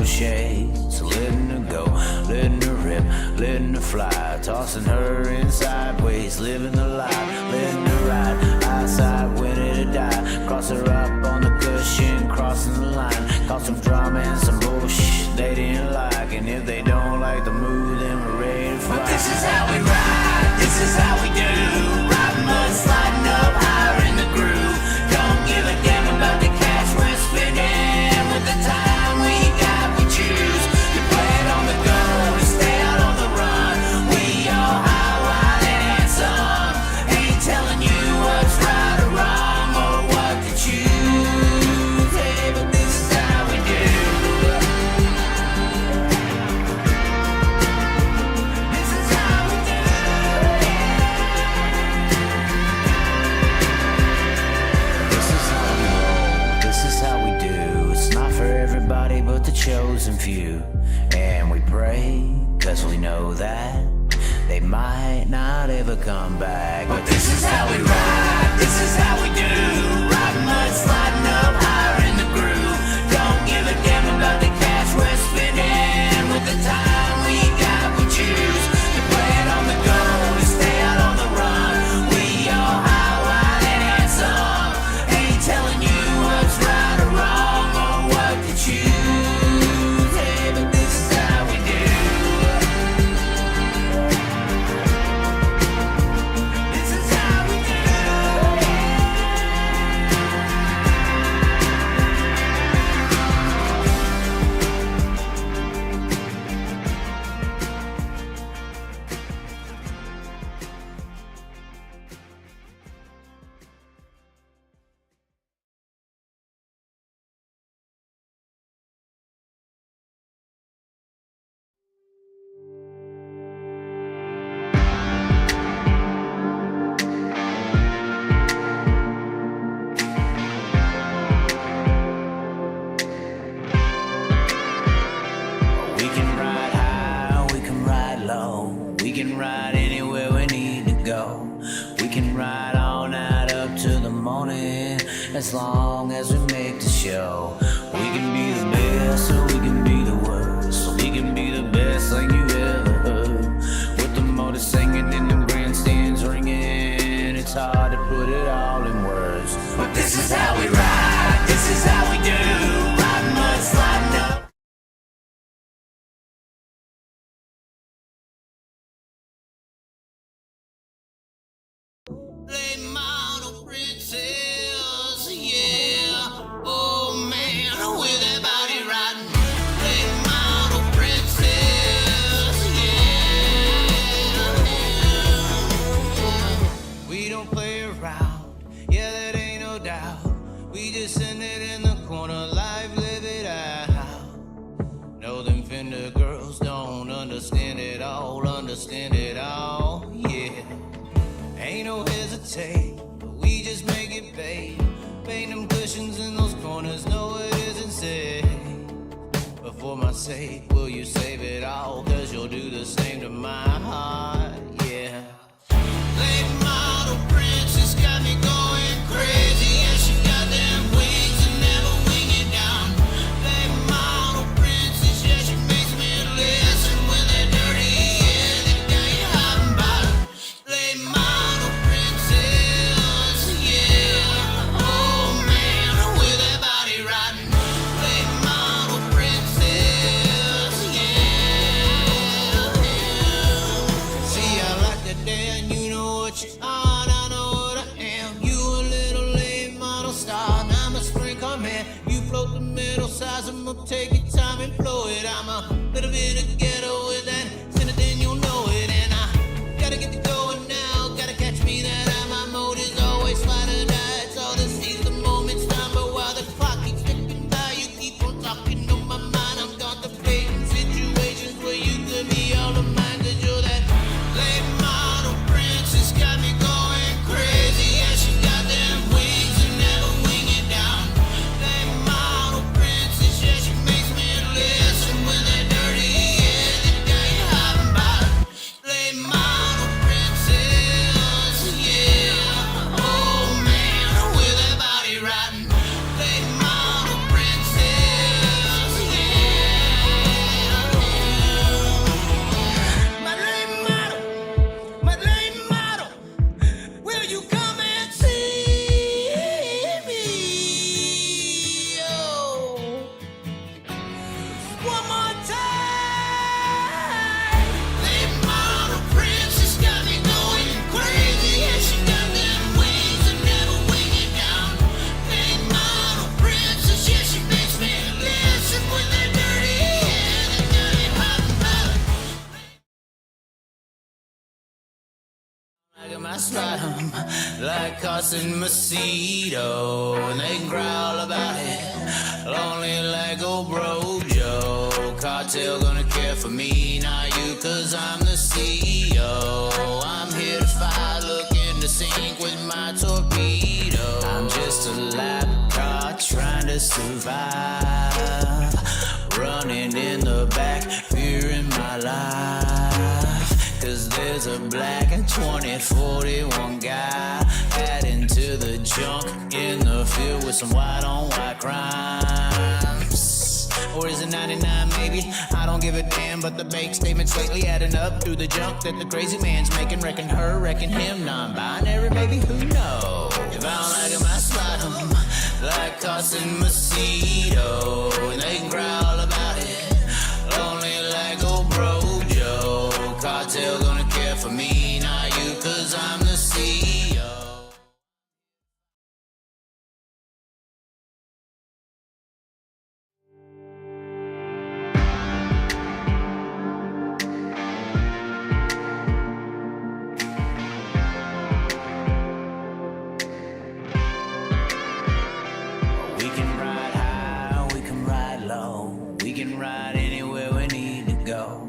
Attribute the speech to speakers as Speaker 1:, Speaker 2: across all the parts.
Speaker 1: shades, letting her go, letting her rip, letting her fly, tossing her in sideways, living the life, letting her ride, outside, winning to die, cross her up on the cushion, crossing the line, cause some drama and some bullshit they didn't like, and if they don't like the move, then we're ready to fly. But this is how we ride, this is how we do, riding mud, sliding up higher in the groove, don't give a damn about the cash we're spending, with the time we got we choose, to play it on the go, to stay out on the run, we all high, wild and handsome, ain't telling you what's right or wrong, or what to choose, hey, but this is how we do. This is how we do. This is how we roll, this is how we do. It's not for everybody but the chosen few. And we pray, cause we know that they might not ever come back. But this is how we ride, this is how we do. Riding mud, sliding up higher in the groove. Don't give a damn about the cash we're spending, with the time we got we choose, to play it on the go, to stay out on the run. We all high, wild and handsome, ain't telling you what's right or wrong, or what to choose, hey, but this is how we do. This is how we do. We can ride high, we can ride low, we can ride anywhere we need to go. We can ride all night up to the morning, as long as we make the show. We can be the best or we can be the worst, we can be the best thing you ever heard. With the motor singing and the grandstands ringing, it's hard to put it all in words. But this is how we ride, this is how we do, riding mud, sliding up. Late model princess, yeah. Oh man, with that body riding. Late model princess, yeah. We don't play around, yeah, that ain't no doubt. We just send it in the corner, live, live it out. No, them Fender girls don't understand it all, yeah. Ain't no hesitate, we just make it pay. Paint them cushions in those corners, no it isn't safe. But for my sake, will you save it all? Cause you'll do the same to my heart, yeah. Late model princess got me going crazy, yeah, she got them wings and never wing it down. Late model princess, yeah, she makes me listen when they're dirty, yeah, they got you hot and bottom. Late model princess, yeah. Oh man, with that body riding. Late model princess, yeah. See, I like that day and you know what you are, I know what I am. You a little late model star, and I'm a spring come here. You float the middle size, I'ma take your time and blow it. I'm a little bit of ghetto with that, send it then you'll know it. And I gotta get to going now, gotta catch me that eye. My mode is always slide or die. It's all the seize the moment's time, but while the clock keeps ticking by, you keep on talking on my mind. I'm contemplating situations where you could be all of mine, cause you're that late model princess, got me going crazy. Yeah, she got them wings and never wing it down. Late model princess, yeah, she makes me listen when they're dirty, yeah, they got you hot and bottom. Late model princess, yeah. Oh man, with that body riding. Late model princess, yeah. slide 'em like Carson Macedo, and they growl about it, lonely like old bro Joe. Cartel gonna care for me, not you, cause I'm the CEO. I'm here to fight, looking to sink with my torpedo. I'm just a lap car trying to survive, running in the back, fearing my life. Cause there's a black 2041 guy adding to the junk in the field with some white on white crimes. Or is it 99 maybe? I don't give a damn, but the bank statements lately adding up through the junk that the crazy man's making. Reckon her, reckon him, non-binary maybe, who knows? If I don't like him, I slide him like Carson Macedo, and they can growl about it, lonely like old bro Joe. Cartel gonna care for me, not you, cause I'm the CEO. We can ride high, we can ride low, we can ride anywhere we need to go.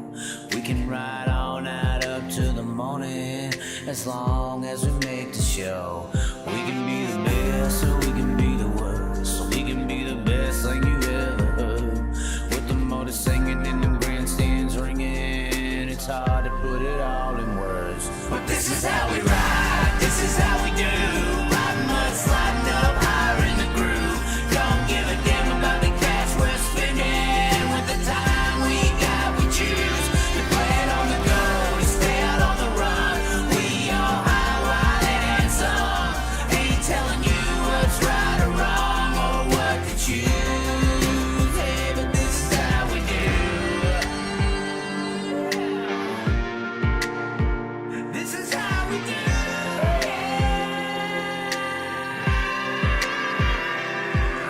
Speaker 1: We can ride all night up to the morning, as long as we make the show. We can be the best, or we can be the worst. We can be the best thing you ever heard. With the motor singing and the grandstands ringing, it's hard to put it all in words. But this is how we ride, this is how we do. Riding mud, sliding up higher in the groove. Don't give a damn about the cash we're spending. With the time we got, we choose to play it on the go, to stay out on the run. We all high, wild, and handsome. Ain't telling you what's right or wrong or what to choose. Hey, but this is how we do. This is how we do.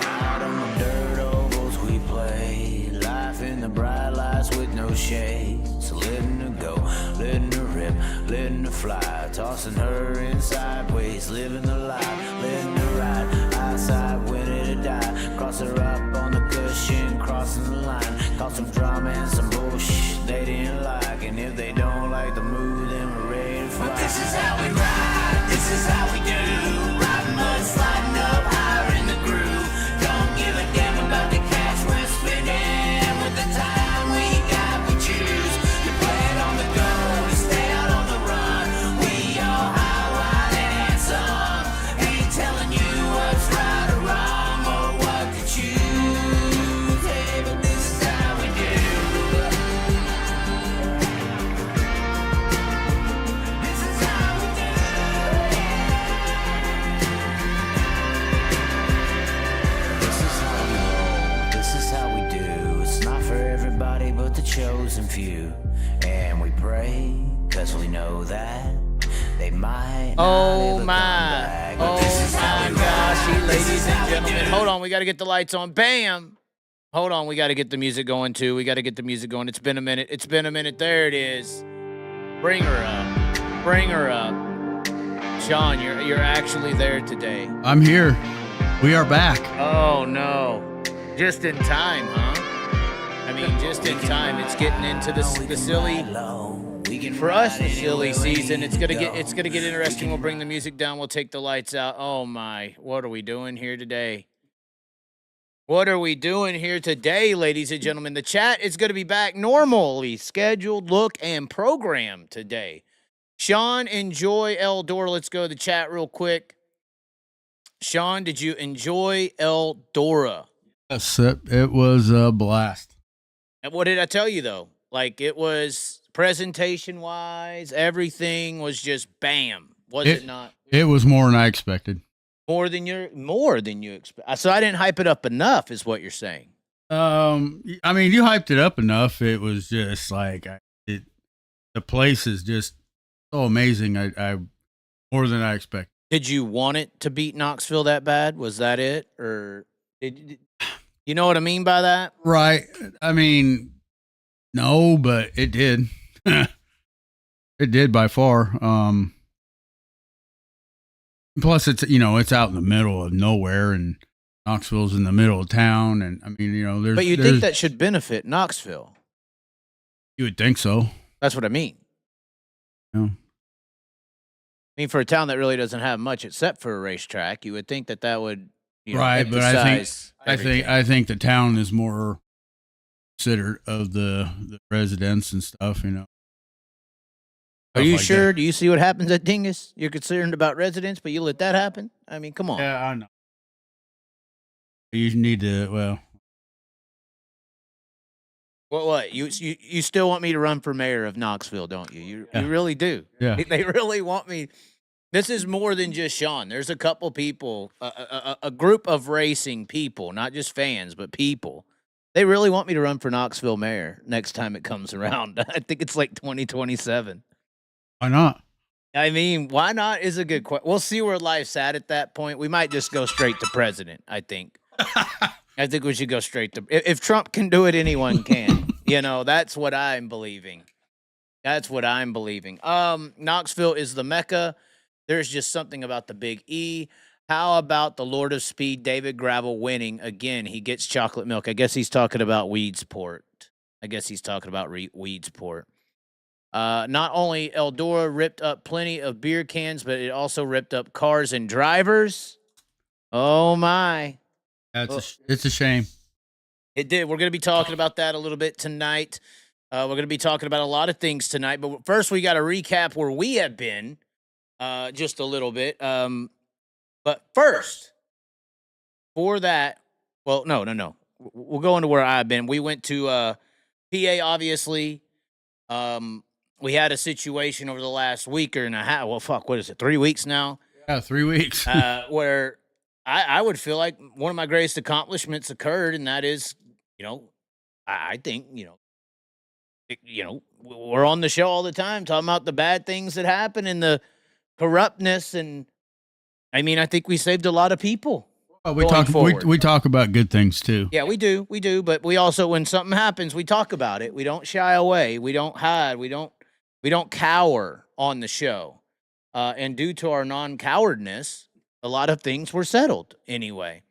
Speaker 1: Out on the dirt ovals we play, life in the bright lights with no shade. So letting her go, letting her rip, letting her fly, tossing her in sideways, living the life, letting her ride, outside winning to die. Cross her up on the cushion, crossing the line, cause some drama and some bullshit they didn't like. And if they don't like the move, then we're ready to fly. But this is how we ride, this is how we do. Riding mud, sliding up higher in the groove. Don't give a damn about the cash we're spending. With the time we got, we choose to play it on the go, to stay out on the run. We all high, wild, and handsome. Ain't telling you what's right or wrong or what to choose. Hey, but this is how we do. This is how we do. This is how we roll, this is how we do. It's not for everybody but the chosen few. And we pray, cause we know that they might not
Speaker 2: Oh
Speaker 1: ever
Speaker 2: my,
Speaker 1: come back. But
Speaker 2: oh
Speaker 1: this is how
Speaker 2: my
Speaker 1: we
Speaker 2: gosh,
Speaker 1: ride, this
Speaker 2: ladies
Speaker 1: is
Speaker 2: and
Speaker 1: how we
Speaker 2: gentlemen.
Speaker 1: do.
Speaker 2: Hold on, we got to get the lights on. Bam. Hold on, we got to get the music going too. We got to get the music going. It's been a minute. It's been a minute. There it is. Bring her up. Bring her up. Sean, you're actually there today.
Speaker 3: I'm here. We are back.
Speaker 2: Oh no. Just in time, huh? I mean, just in time. It's getting into the silly. For us, the silly season. It's gonna get interesting. We'll bring the music down. We'll take the lights out. Oh my! What are we doing here today? What are we doing here today, ladies and gentlemen? The chat is going to be back normally scheduled, look, and program today. Sean, enjoy Eldora. Let's go to the chat real quick. Sean, did you enjoy Eldora?
Speaker 3: Yes, it was a blast.
Speaker 2: And what did I tell you, though? Like, it was presentation-wise, everything was just bam. Was it not?
Speaker 3: It was more than I expected.
Speaker 2: More than you expect. So I didn't hype it up enough, is what you're saying.
Speaker 3: I mean, you hyped it up enough. It was just like the place is just so amazing. I more than I expected.
Speaker 2: Did you want it to beat Knoxville that bad? Was that it, or did you know what I mean by that?
Speaker 3: Right. I mean, no, but it did. It did by far. Plus, it's out in the middle of nowhere, and Knoxville's in the middle of town, and I mean, there's.
Speaker 2: But you think that should benefit Knoxville?
Speaker 3: You would think so.
Speaker 2: That's what I mean.
Speaker 3: Yeah.
Speaker 2: I mean, for a town that really doesn't have much except for a racetrack, you would think that would,
Speaker 3: right. But I think the town is more considerate of the residents and stuff.
Speaker 2: Are you
Speaker 3: like
Speaker 2: sure?
Speaker 3: that.
Speaker 2: Do you see what happens at Dingus? You're concerned about residents, but you let that happen? I mean, come on.
Speaker 3: Yeah, I know. You need to. Well,
Speaker 2: What? You still want me to run for mayor of Knoxville, don't you? You really do.
Speaker 3: Yeah.
Speaker 2: They really want me. This is more than just Sean. There's a couple people, a group of racing people, not just fans, but people. They really want me to run for Knoxville mayor next time it comes around. I think it's like 2027.
Speaker 3: Why not?
Speaker 2: I mean, why not is a good question. We'll see where life's at that point. We might just go straight to president, I think. I think we should go straight to. If Trump can do it, anyone can. That's what I'm believing. That's what I'm believing. Knoxville is the Mecca. There's just something about the Big E. How about the Lord of Speed, David Gravel, winning again? He gets chocolate milk. I guess he's talking about Weedsport. Weedsport. Not only Eldora ripped up plenty of beer cans, but it also ripped up cars and drivers. Oh my!
Speaker 3: It's a shame.
Speaker 2: It did. We're going to be talking about that a little bit tonight. We're going to be talking about a lot of things tonight. But first, we got to recap where we have been just a little bit. But first, for that, well, no. We'll go into where I've been. We went to PA, obviously. We had a situation over the last week and a half. Well, what is it, 3 weeks now?
Speaker 3: Yeah, 3 weeks.
Speaker 2: Where I would feel like one of my greatest accomplishments occurred, and that is, I think, we're on the show all the time talking about the bad things that happen and the corruptness, and I mean, I think we saved a lot of people.
Speaker 3: Well, we talk about good things too.
Speaker 2: Yeah, we do, but we also, when something happens, we talk about it. We don't shy away. We don't hide. We don't cower on the show. And due to our non-cowardness, a lot of things were settled anyway.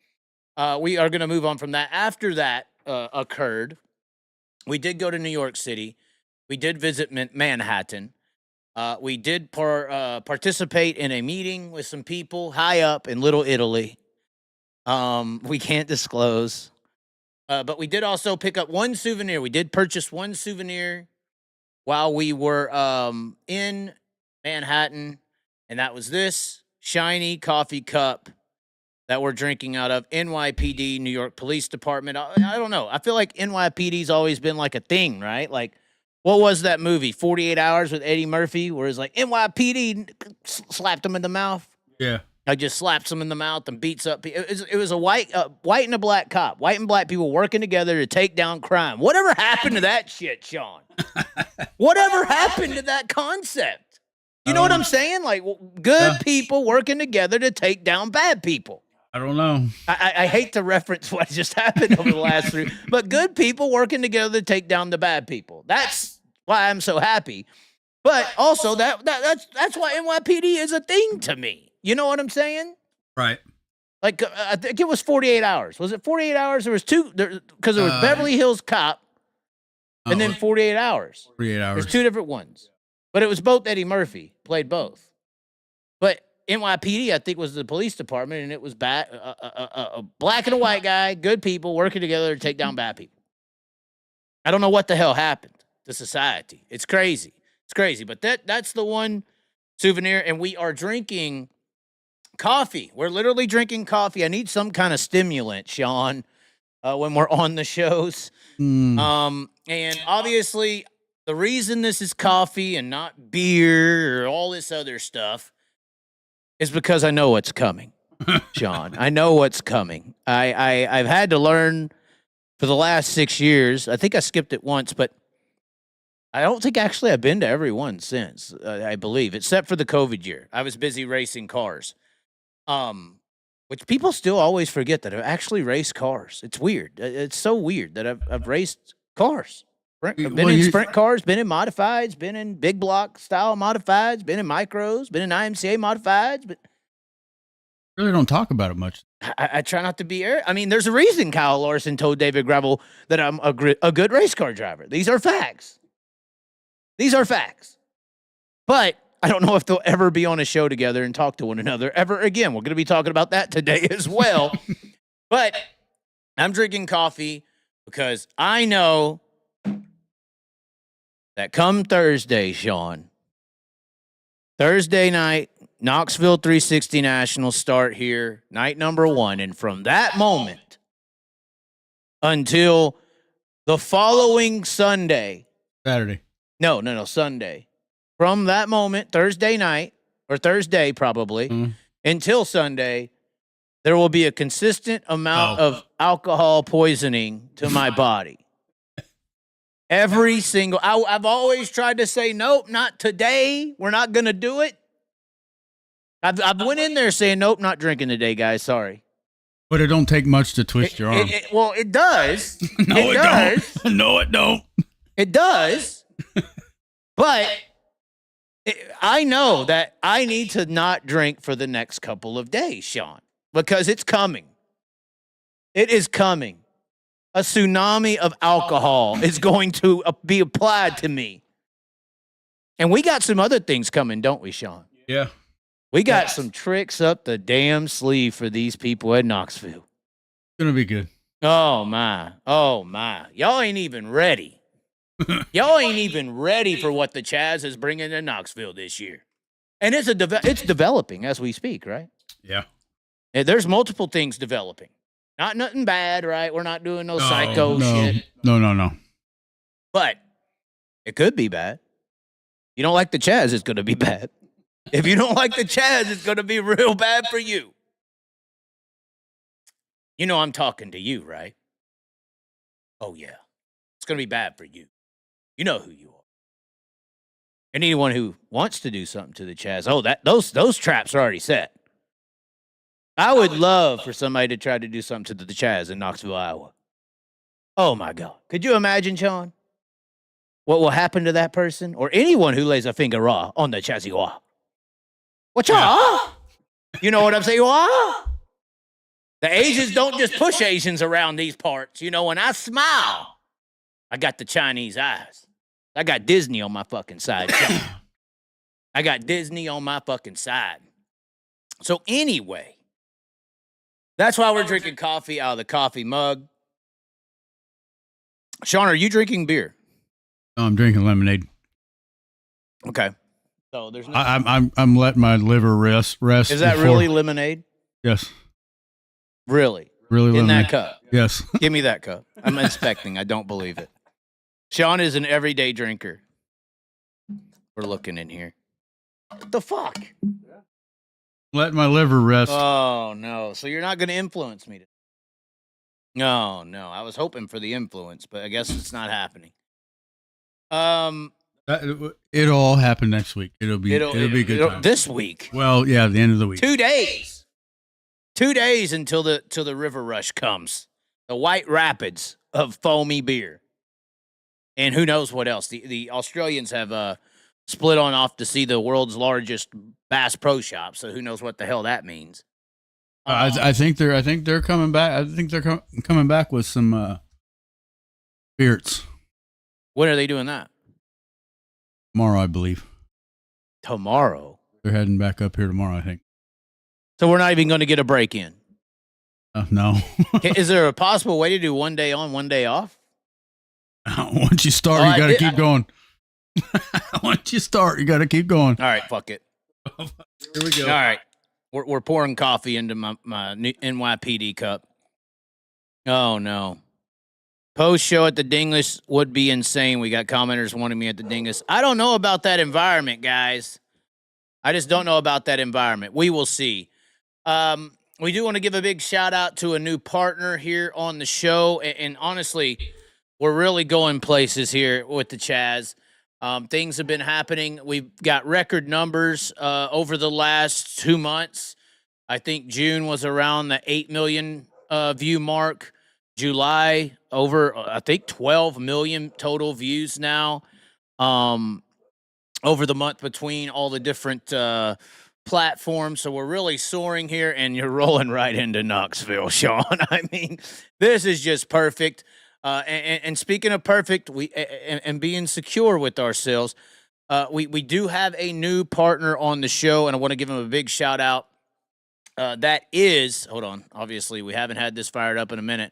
Speaker 2: We are going to move on from that. After that occurred, we did go to New York City. We did visit Manhattan. We did participate in a meeting with some people high up in Little Italy. We can't disclose. But we did also pick up one souvenir. We did purchase one souvenir while we were in Manhattan, and that was this shiny coffee cup that we're drinking out of. NYPD, New York Police Department. I don't know. I feel like NYPD's always been like a thing, right? Like, what was that movie, 48 Hours with Eddie Murphy, where it's like NYPD slapped him in the mouth?
Speaker 3: Yeah.
Speaker 2: I just slaps him in the mouth and beats up. It was a white and a black cop, white and black people working together to take down crime. Whatever happened to that shit, Sean? Whatever happened to that concept? You know what I'm saying? Like, good people working together to take down bad people.
Speaker 3: I don't know.
Speaker 2: I hate to reference what just happened over the last 3, but good people working together to take down the bad people. That's why I'm so happy. But also that's why NYPD is a thing to me. You know what I'm saying?
Speaker 3: Right.
Speaker 2: Like, I think it was 48 hours. Was it 48 hours? There was two, because there was Beverly Hills Cop and then 48 hours.
Speaker 3: 48 hours.
Speaker 2: There's two different ones. But it was both Eddie Murphy, played both. But NYPD, I think, was the police department, and it was a black and a white guy, good people working together to take down bad people. I don't know what the hell happened to society. It's crazy. It's crazy. But that's the one souvenir, and we are drinking coffee. We're literally drinking coffee. I need some kind of stimulant, Sean, when we're on the shows. And obviously, the reason this is coffee and not beer or all this other stuff is because I know what's coming, Sean. I know what's coming. I've had to learn for the last 6 years. I think I skipped it once, but I don't think actually I've been to every one since, I believe, except for the COVID year. I was busy racing cars, which people still always forget that I've actually raced cars. It's weird. It's so weird that I've raced cars. I've been in sprint cars, been in modifieds, been in big block style modifieds, been in micros, been in IMCA modifieds, but
Speaker 3: Really don't talk about it much.
Speaker 2: I try not to be. I mean, there's a reason Kyle Larson told David Gravel that I'm a good race car driver. These are facts. These are facts. But I don't know if they'll ever be on a show together and talk to one another ever again. We're going to be talking about that today as well. But I'm drinking coffee because I know that come Thursday, Sean, Thursday night, Knoxville 360 Nationals start here, night number 1. And from that moment until the following Sunday.
Speaker 3: Saturday.
Speaker 2: No, Sunday. From that moment, Thursday night, or Thursday probably, until Sunday, there will be a consistent amount of alcohol poisoning to my body. Every single, I've always tried to say, nope, not today. We're not going to do it. I've went in there saying, nope, not drinking today, guys. Sorry.
Speaker 3: But it don't take much to twist your arm.
Speaker 2: Well, it does.
Speaker 3: No, it
Speaker 2: does.
Speaker 3: don't. No, it don't.
Speaker 2: It does. But I know that I need to not drink for the next couple of days, Sean, because it's coming. It is coming. A tsunami of alcohol is going to be applied to me. And we got some other things coming, don't we, Sean?
Speaker 3: Yeah.
Speaker 2: We got some tricks up the damn sleeve for these people at Knoxville.
Speaker 3: It's going to be good.
Speaker 2: Oh, my. Oh, my. Y'all ain't even ready. Y'all ain't even ready for what the Chaz is bringing to Knoxville this year. And it's developing as we speak, right?
Speaker 3: Yeah.
Speaker 2: And there's multiple things developing. Not nothing bad, right? We're not doing no psycho shit.
Speaker 3: No.
Speaker 2: But it could be bad. You don't like the Chaz, it's going to be bad. If you don't like the Chaz, it's going to be real bad for you. You know I'm talking to you, right? Oh, yeah. It's going to be bad for you. You know who you are. And anyone who wants to do something to the Chaz, those traps are already set. I would love for somebody to try to do something to the Chaz in Knoxville, Iowa. Oh, my God. Could you imagine, Sean, what will happen to that person or anyone who lays a finger raw on the Chaziwa? What's up? You know what I'm saying? What? The Asians don't just push Asians around these parts. You know, when I smile, I got the Chinese eyes. I got Disney on my fucking side. I got Disney on my fucking side. So anyway, that's why we're drinking coffee out of the coffee mug. Sean, are you drinking beer?
Speaker 3: No, I'm drinking lemonade.
Speaker 2: Okay. So there's no.
Speaker 3: I'm letting my liver rest.
Speaker 2: Is that really lemonade?
Speaker 3: Yes.
Speaker 2: Really?
Speaker 3: Really
Speaker 2: In
Speaker 3: lemonade.
Speaker 2: that cup?
Speaker 3: Yes.
Speaker 2: Give me that cup. I'm inspecting. I don't believe it. Sean is an everyday drinker. We're looking in here. What the fuck?
Speaker 3: Let my liver rest.
Speaker 2: Oh, no. So you're not going to influence me? No. I was hoping for the influence, but I guess it's not happening.
Speaker 3: It'll all happen next week. It'll be a good time.
Speaker 2: This week.
Speaker 3: Well, yeah, the end of the week.
Speaker 2: 2 days. 2 days until the river rush comes. The White Rapids of foamy beer. And who knows what else. The Australians have split on off to see the world's largest Bass Pro Shop, so who knows what the hell that means.
Speaker 3: I think they're coming back. I think they're coming back with some spirits.
Speaker 2: When are they doing that?
Speaker 3: Tomorrow, I believe.
Speaker 2: Tomorrow?
Speaker 3: They're heading back up here tomorrow, I think.
Speaker 2: So we're not even going to get a break in?
Speaker 3: No.
Speaker 2: Is there a possible way to do 1 day on, 1 day off?
Speaker 3: Once you start, you got to keep going. Once you start, you got to keep going.
Speaker 2: All right, fuck it.
Speaker 3: Here we go.
Speaker 2: All right. We're pouring coffee into my new NYPD cup. Oh, no. Post show at the Dingless would be insane. We got commenters wanting me at the Dingless. I don't know about that environment, guys. I just don't know about that environment. We will see. We do want to give a big shout out to a new partner here on the show. And honestly, we're really going places here with the Chaz. Things have been happening. We've got record numbers over the last 2 months. I think June was around the 8 million view mark. July, over, I think, 12 million total views now over the month between all the different platform. So we're really soaring here, and you're rolling right into Knoxville, Sean. I mean, this is just perfect. And speaking of perfect, and being secure with ourselves, we do have a new partner on the show, and I want to give him a big shout out. That is, hold on, obviously we haven't had this fired up in a minute.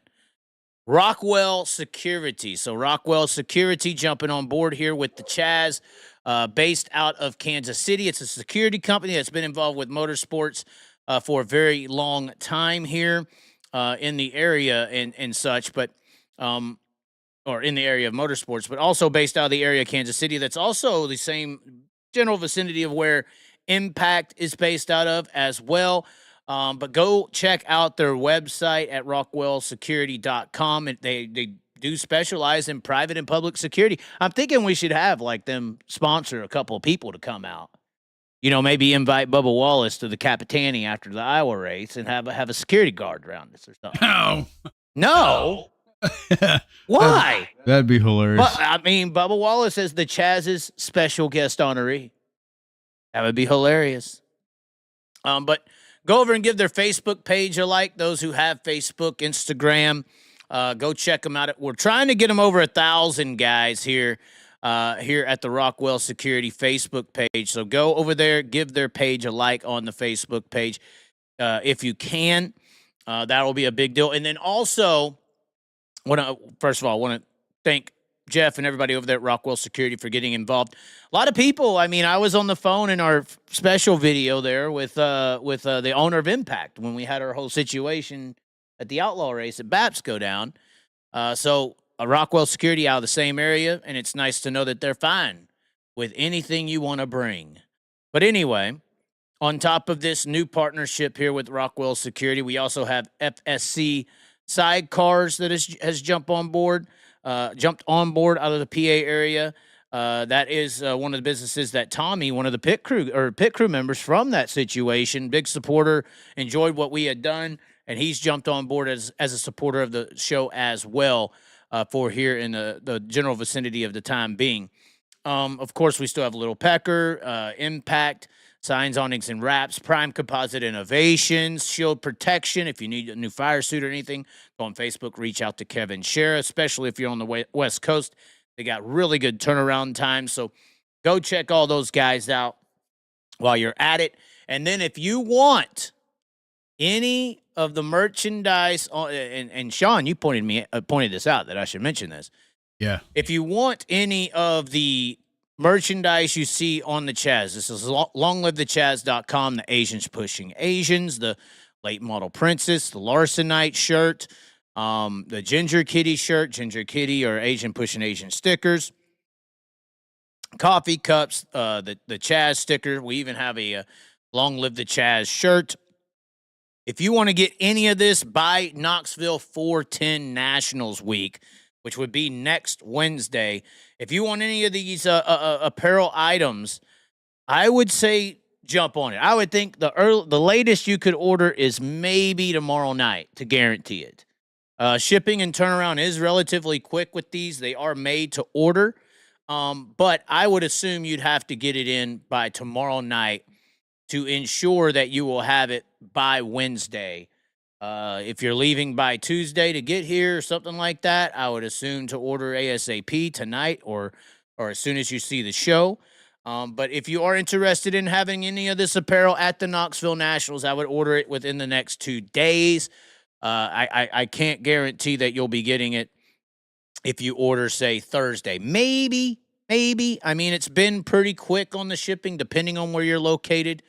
Speaker 2: Rockwell Security. So Rockwell Security jumping on board here with the Chaz, based out of Kansas City. It's a security company that's been involved with motorsports for a very long time here in the area and such, but or in the area of motorsports, but also based out of the area of Kansas City. That's also the same general vicinity of where Impact is based out of as well. But go check out their website at rockwellsecurity.com. And they do specialize in private and public security. I'm thinking we should have like them sponsor a couple of people to come out. You know, maybe invite Bubba Wallace to the Capitani after the Iowa race and have a security guard around us or something. No. Why?
Speaker 3: That'd be hilarious.
Speaker 2: But, I mean, Bubba Wallace as the Chaz's special guest honoree. That would be hilarious. But go over and give their Facebook page a like. Those who have Facebook, Instagram, go check them out. We're trying to get them over 1,000 guys here at the Rockwell Security Facebook page. So go over there, give their page a like on the Facebook page if you can. That will be a big deal. And then also, first of all, I want to thank Jeff and everybody over there at Rockwell Security for getting involved. A lot of people. I mean, I was on the phone in our special video there with the owner of Impact when we had our whole situation at the Outlaw race at Baps go down. So Rockwell Security out of the same area, and it's nice to know that they're fine with anything you want to bring. But anyway, on top of this new partnership here with Rockwell Security, we also have FSC Sidecars that has jumped on board out of the PA area. That is one of the businesses that Tommy, one of the pit crew members from that situation, big supporter, enjoyed what we had done, and he's jumped on board as a supporter of the show as well for here in the general vicinity of the time being. Of course, we still have Little Pecker, Impact, Signs, Awnings, and Wraps, Prime Composite Innovations, Shield Protection. If you need a new fire suit or anything, go on Facebook, reach out to Kevin Sharrah, especially if you're on the West Coast. They got really good turnaround times, so go check all those guys out while you're at it. And then if you want any of the merchandise, and Sean, you pointed this out that I should mention this.
Speaker 3: Yeah.
Speaker 2: If you want any of the merchandise you see on the Chaz, this is longlivethechaz.com, the Asians Pushing Asians, the Late Model Princess, the Larsonite shirt, the Ginger Kitty shirt, Ginger Kitty or Asian Pushing Asian stickers, coffee cups, the Chaz sticker. We even have a Long Live the Chaz shirt. If you want to get any of this by Knoxville 410 Nationals Week, which would be next Wednesday, if you want any of these apparel items, I would say jump on it. I would think the latest you could order is maybe tomorrow night to guarantee it. Shipping and turnaround is relatively quick with these. They are made to order, but I would assume you'd have to get it in by tomorrow night to ensure that you will have it by Wednesday. If you're leaving by Tuesday to get here or something like that, I would assume to order ASAP tonight or as soon as you see the show. But if you are interested in having any of this apparel at the Knoxville Nationals, I would order it within the next 2 days. I can't guarantee that you'll be getting it if you order, say, Thursday. Maybe. I mean, it's been pretty quick on the shipping, depending on where you're located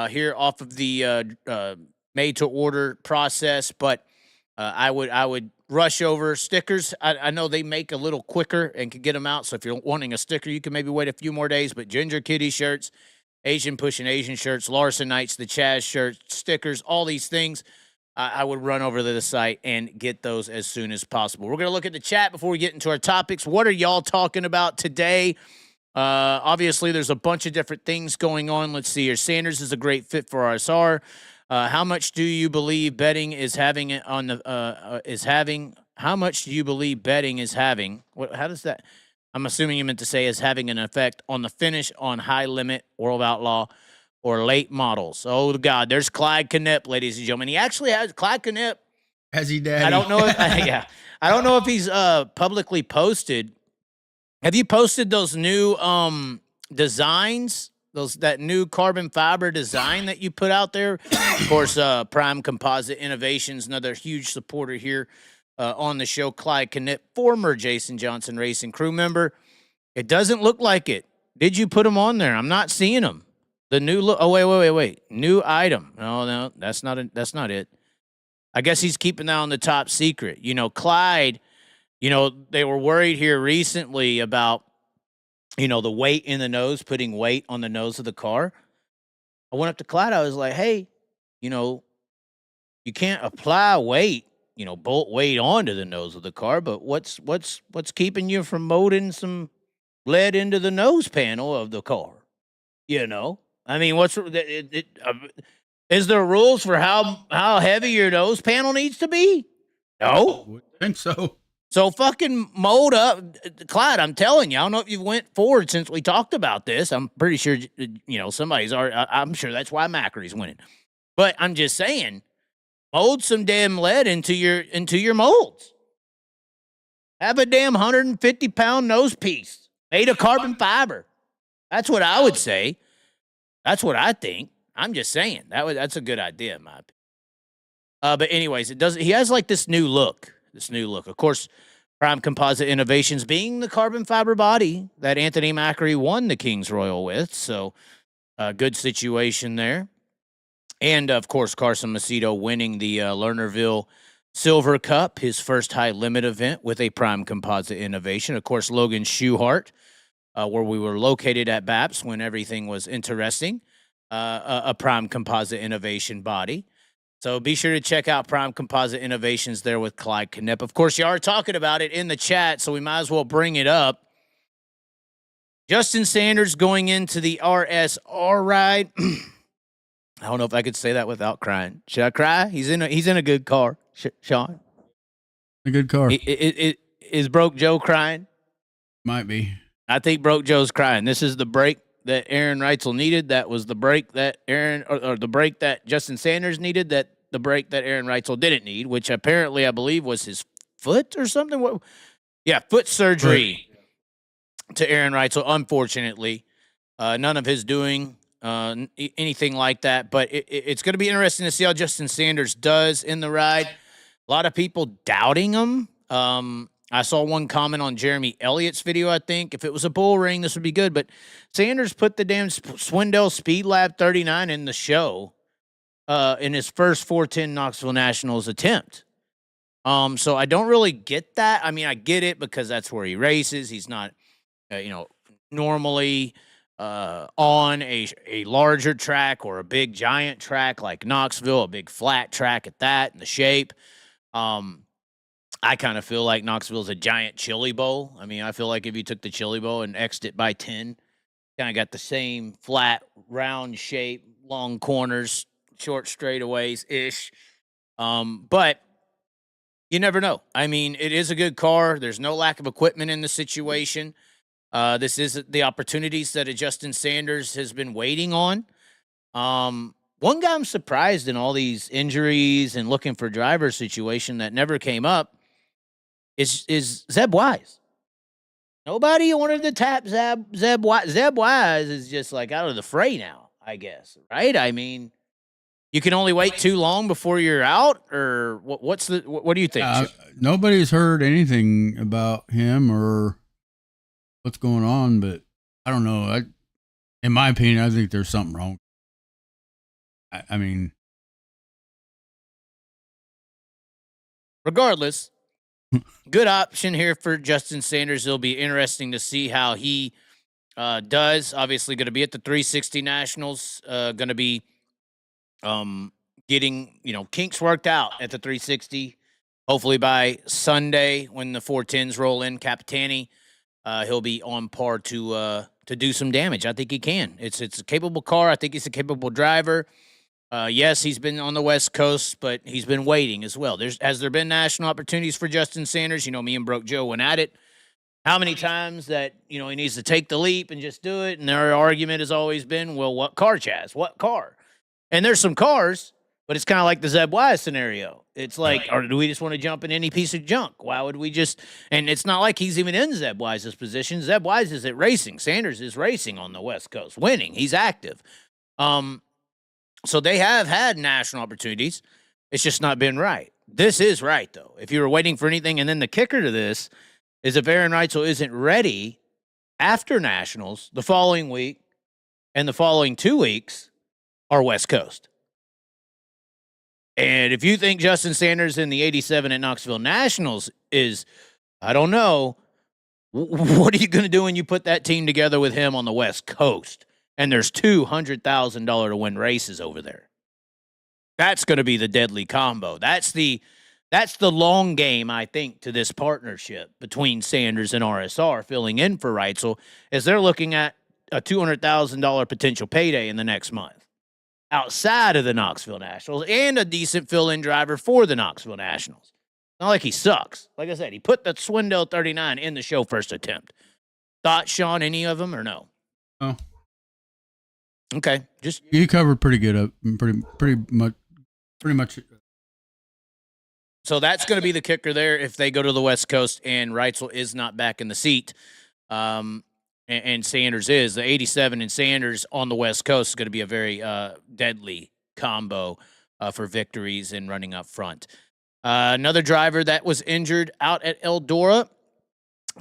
Speaker 2: here off of the made-to-order process. But I would rush over stickers. I know they make a little quicker and can get them out. So if you're wanting a sticker, you can maybe wait a few more days. But Ginger Kitty shirts, Asian Pushing Asian shirts, Larsonites, the Chaz shirts, stickers, all these things, I would run over to the site and get those as soon as possible. We're going to look at the chat before we get into our topics. What are y'all talking about today? Obviously, there's a bunch of different things going on. Let's see here. Sanders is a great fit for RSR. How much do you believe betting is having on the How much do you believe betting is having? How does that? I'm assuming you meant to say is having an effect on the finish on High Limit World Outlaw. or late models. Oh, God. There's Clyde Knipp, ladies and gentlemen. He actually has Clyde Knipp.
Speaker 3: Has he, Daddy?
Speaker 2: I don't know if, yeah. I don't know if he's publicly posted. Have you posted those new designs? That new carbon fiber design that you put out there? Of course, Prime Composite Innovations, another huge supporter here on the show. Clyde Knipp, former Jason Johnson Racing crew member. It doesn't look like it. Did you put them on there? I'm not seeing them. The new look. Oh, wait. New item. No, that's not it. I guess he's keeping that on the top secret. You know, Clyde, you know, they were worried here recently about, you know, the weight in the nose, putting weight on the nose of the car. I went up to Clyde. I was like, hey, you know, you can't apply weight, you know, bolt weight onto the nose of the car, but what's keeping you from molding some lead into the nose panel of the car? You know, I mean, is there rules for how heavy your nose panel needs to be? No.
Speaker 3: I think so.
Speaker 2: So fucking mold up. Clyde, I'm telling you, I don't know if you've went forward since we talked about this. I'm pretty sure, you know, somebody's already, I'm sure that's why Macari's winning. But I'm just saying, mold some damn lead into your molds. Have a damn 150-pound nose piece made of carbon fiber. That's what I would say. That's what I think. I'm just saying that's a good idea in my opinion. But anyways, he has like this new look. Of course, Prime Composite Innovations being the carbon fiber body that Anthony Macari won the King's Royal with. So good situation there. And of course, Carson Macedo winning the Lernerville Silver Cup, his first high limit event with a Prime Composite Innovation. Of course, Logan Schuhart, where we were located at BAPS when everything was interesting, a Prime Composite Innovation body. So be sure to check out Prime Composite Innovations there with Clyde Knipp. Of course, you are talking about it in the chat, so we might as well bring it up. Justin Sanders going into the RSR ride. I don't know if I could say that without crying. Should I cry? He's in a good car, Sean.
Speaker 3: A good car.
Speaker 2: Is Broke Joe crying?
Speaker 3: Might be.
Speaker 2: I think Broke Joe's crying. This is the break that Aaron Reutzel needed. That was the break that the break that Justin Sanders needed. The break that Aaron Reutzel didn't need, which apparently I believe was his foot or something. Foot surgery to Aaron Reutzel. Unfortunately, none of his doing anything like that. But it's going to be interesting to see how Justin Sanders does in the ride. A lot of people doubting him. I saw one comment on Jeremy Elliott's video, I think. If it was a bull ring, this would be good. But Sanders put the damn Swindell Speed Lab 39 in the show in his first 410 Knoxville Nationals attempt. So I don't really get that. I mean, I get it because that's where he races. He's not, normally on a larger track or a big giant track like Knoxville, a big flat track at that, and the shape. I kind of feel like Knoxville's a giant chili bowl. I mean, I feel like if you took the chili bowl and X'd it by 10, kind of got the same flat, round shape, long corners, short straightaways-ish. But you never know. I mean, it is a good car. There's no lack of equipment in the situation. This is the opportunities that a Justin Sanders has been waiting on. One guy I'm surprised in all these injuries and looking for driver situation that never came up is Zeb Wise. Nobody wanted to tap Zeb Wise. Zeb Wise is just like out of the fray now, I guess, right? I mean, you can only wait too long before you're out, or what do you think?
Speaker 3: Nobody's heard anything about him or what's going on, but I don't know. In my opinion, I think there's something wrong. I mean,
Speaker 2: regardless, good option here for Justin Sanders. It'll be interesting to see how he does. Obviously, going to be at the 360 Nationals. Going to be getting kinks worked out at the 360. Hopefully by Sunday when the 410s roll in, Capitani, he'll be on par to do some damage. I think he can. It's a capable car. I think he's a capable driver. Yes, he's been on the West Coast, but he's been waiting as well. Has there been national opportunities for Justin Sanders? Me and Broke Joe went at it How many times that, he needs to take the leap and just do it? And their argument has always been, well, what car, Chaz? What car? And there's some cars, but it's kind of like the Zeb Wise scenario. It's like, or do we just want to jump in any piece of junk? Why would we just? And it's not like he's even in Zeb Wise's position. Zeb Wise is at racing. Sanders is racing on the West Coast, winning. He's active. So they have had national opportunities. It's just not been right. This is right, though. If you were waiting for anything, and then the kicker to this is if Aaron Reutzel isn't ready after nationals the following week and the following 2 weeks are West Coast. And if you think Justin Sanders in the 87 at Knoxville Nationals is, I don't know, what are you going to do when you put that team together with him on the West Coast? And there's $200,000 to win races over there. That's going to be the deadly combo. That's the long game, I think, to this partnership between Sanders and RSR filling in for Reutzel, as they're looking at a $200,000 potential payday in the next month outside of the Knoxville Nationals and a decent fill-in driver for the Knoxville Nationals. Not like he sucks. Like I said, he put the Swindell 39 in the show first attempt. Thoughts, Sean, any of them or no?
Speaker 3: Oh.
Speaker 2: Okay. Just
Speaker 3: you covered pretty good up pretty much.
Speaker 2: So that's going to be the kicker there if they go to the West Coast and Reutzel is not back in the seat. And Sanders is. The 87 and Sanders on the West Coast is going to be a very deadly combo for victories and running up front. Another driver that was injured out at Eldora,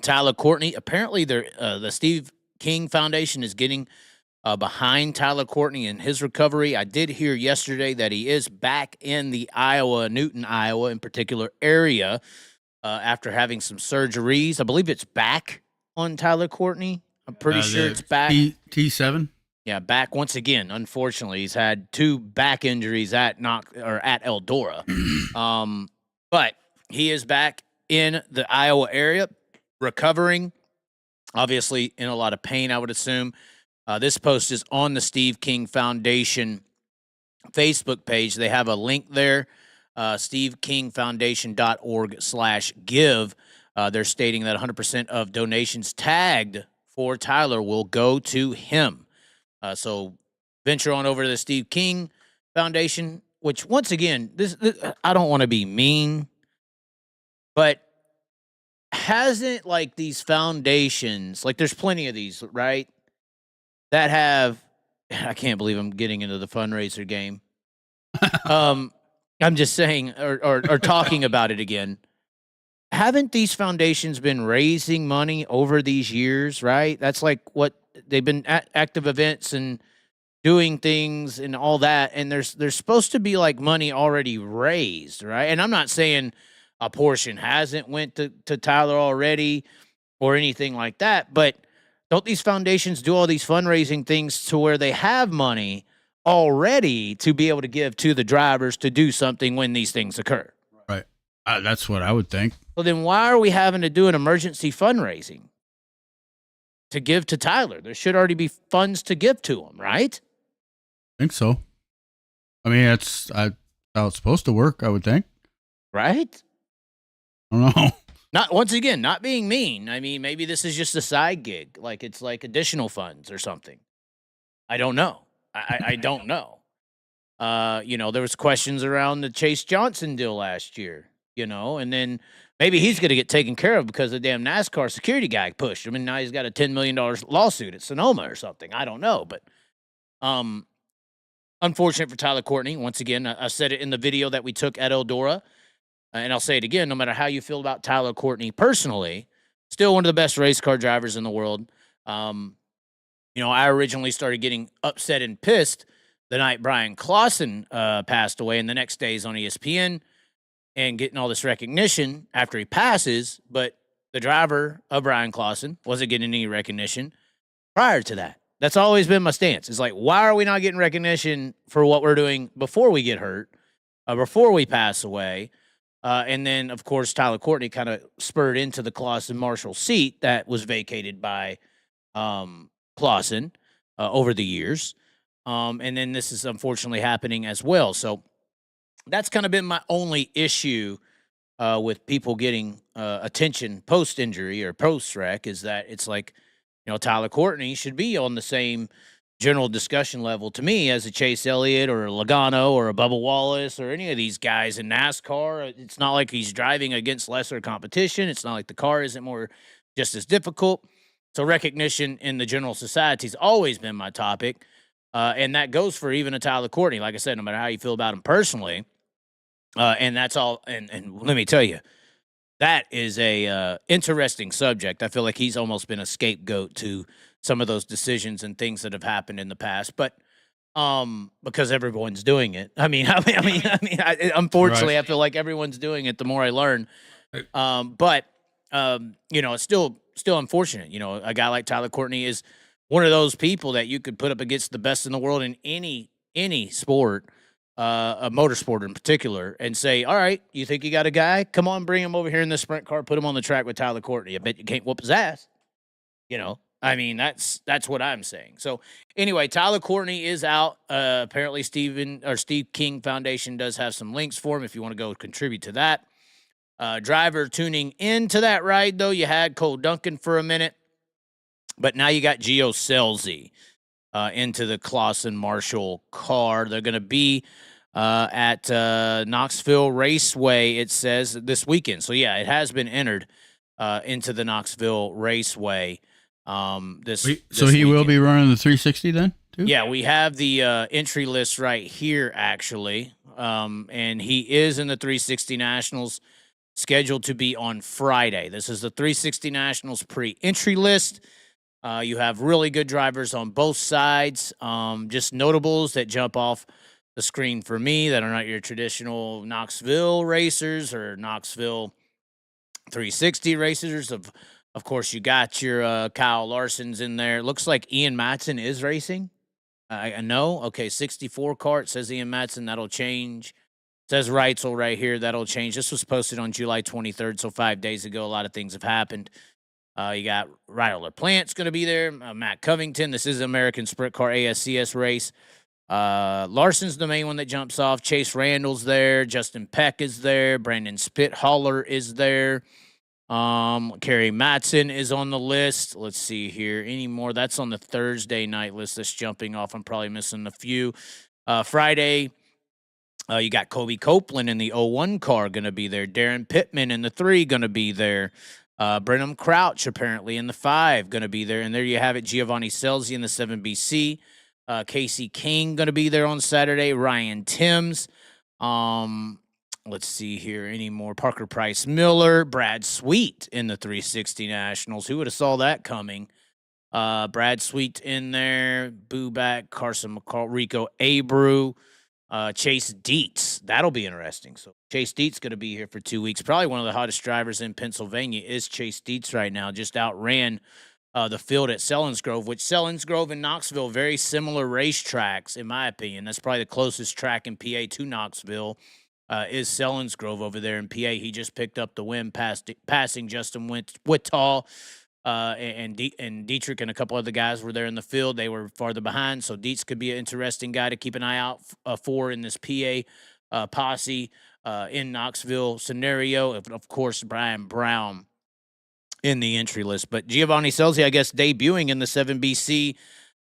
Speaker 2: Tyler Courtney. Apparently, the Steve King Foundation is getting behind Tyler Courtney in his recovery. I did hear yesterday that he is back in the Newton, Iowa in particular area after having some surgeries. I believe it's back on Tyler Courtney. I'm pretty sure it's back.
Speaker 3: T7?
Speaker 2: Yeah, back once again. Unfortunately, he's had 2 back injuries at Eldora. But he is back in the Iowa area, recovering, obviously in a lot of pain, I would assume. This post is on the Steve King Foundation Facebook page. They have a link there, stevekingfoundation.org/give. They're stating that 100% of donations tagged for Tyler will go to him. So venture on over to the Steve King Foundation, which once again, this I don't want to be mean, but hasn't like these foundations, like there's plenty of these, right? That have, I can't believe I'm getting into the fundraiser game. I'm just saying, or talking about it again. Haven't these foundations been raising money over these years, right? That's like what they've been at active events and doing things and all that. And there's supposed to be like money already raised, right? And I'm not saying a portion hasn't went to Tyler already or anything like that, but don't these foundations do all these fundraising things to where they have money already to be able to give to the drivers to do something when these things occur?
Speaker 3: Right. That's what I would think.
Speaker 2: Well, then why are we having to do an emergency fundraising to give to Tyler? There should already be funds to give to him, right?
Speaker 3: I think so. I mean, that's how it's supposed to work, I would think.
Speaker 2: Right?
Speaker 3: I don't know.
Speaker 2: Not once again, not being mean. I mean, maybe this is just a side gig, like it's like additional funds or something. I don't know. I don't know. There was questions around the Chase Johnson deal last year, and then maybe he's going to get taken care of because the damn NASCAR security guy pushed him, and now he's got a $10 million lawsuit at Sonoma or something. I don't know, but unfortunate for Tyler Courtney. Once again, I said it in the video that we took at Eldora. And I'll say it again, no matter how you feel about Tyler Courtney personally, still one of the best race car drivers in the world. I originally started getting upset and pissed the night Brian Clausen passed away, and the next day he's on ESPN and getting all this recognition after he passes, but the driver of Brian Clausen wasn't getting any recognition prior to that. That's always been my stance. It's like, why are we not getting recognition for what we're doing before we get hurt, before we pass away? And then, of course, Tyler Courtney kind of spurred into the Clausen Marshall seat that was vacated by Clausen over the years. And then this is unfortunately happening as well. So that's kind of been my only issue with people getting attention post injury or post wreck is that it's like, Tyler Courtney should be on the same general discussion level to me as a Chase Elliott or a Logano or a Bubba Wallace or any of these guys in NASCAR. It's not like he's driving against lesser competition. It's not like the car isn't just as difficult. So recognition in the general society has always been my topic. And that goes for even a Tyler Courtney. Like I said, no matter how you feel about him personally, and that's all. And let me tell you, that is a interesting subject. I feel like he's almost been a scapegoat to some of those decisions and things that have happened in the past. But because everyone's doing it. Unfortunately, right. I feel like everyone's doing it. The more I learn, but it's still unfortunate. A guy like Tyler Courtney is one of those people that you could put up against the best in the world in any sport. A motorsport in particular, and say, all right, you think you got a guy? Come on, bring him over here in the sprint car, put him on the track with Tyler Courtney. I bet you can't whoop his ass. That's what I'm saying. So anyway, Tyler Courtney is out. Apparently Steve King Foundation does have some links for him if you want to go contribute to that. Driver tuning into that ride, though, you had Cole Duncan for a minute, but now you got Gio Scelzi into the Clausen Marshall car. They're going to be at Knoxville Raceway, it says, this weekend. So, yeah, it has been entered into the Knoxville Raceway this
Speaker 3: he will be running the 360 then, too?
Speaker 2: Yeah, we have the entry list right here, actually. And he is in the 360 Nationals, scheduled to be on Friday. This is the 360 Nationals pre-entry list. You have really good drivers on both sides. Just notables that jump off the screen for me that are not your traditional Knoxville racers or Knoxville 360 racers. Of course, you got your Kyle Larsons in there. It looks like Ian Matson is racing. I know. Okay, 64 car. It says Ian Matson. That'll change. It says Reutzel right here. That'll change. This was posted on July 23rd, so 5 days ago. A lot of things have happened. You got Ryder Plant's going to be there. Matt Covington. This is an American Sprint Car ASCS race. Larson's the main one that jumps off. Chase Randall's there. Justin Peck is there. Brandon Spithaller is there. Kerry Matson is on the list. Let's see here. Any more? That's on the Thursday night list that's jumping off. I'm probably missing a few. Friday, you got Kobe Copeland in the 01 car going to be there. Darren Pittman in the 3 going to be there. Brenham Crouch apparently in the 5 going to be there. And there you have it. Giovanni Scelzi in the 7BC. Casey King going to be there on Saturday. Ryan Timms. Let's see here. Any more? Parker Price Miller. Brad Sweet in the 360 Nationals. Who would have saw that coming? Brad Sweet in there. Booback. Carson McCall. Rico Abreu. Chase Dietz. That'll be interesting. So Chase Dietz going to be here for 2 weeks. Probably one of the hottest drivers in Pennsylvania is Chase Dietz right now. Just outran the field at Selinsgrove, which Selinsgrove and Knoxville, very similar racetracks, in my opinion. That's probably the closest track in PA to Knoxville is Selinsgrove over there in PA. He just picked up the win passing Justin Whittall. And Dietrich and a couple other guys were there in the field. They were farther behind, so Dietz could be an interesting guy to keep an eye out for in this PA posse in Knoxville scenario. Of course, Brian Brown in the entry list. But Giovanni Scelzi, I guess, debuting in the 7BC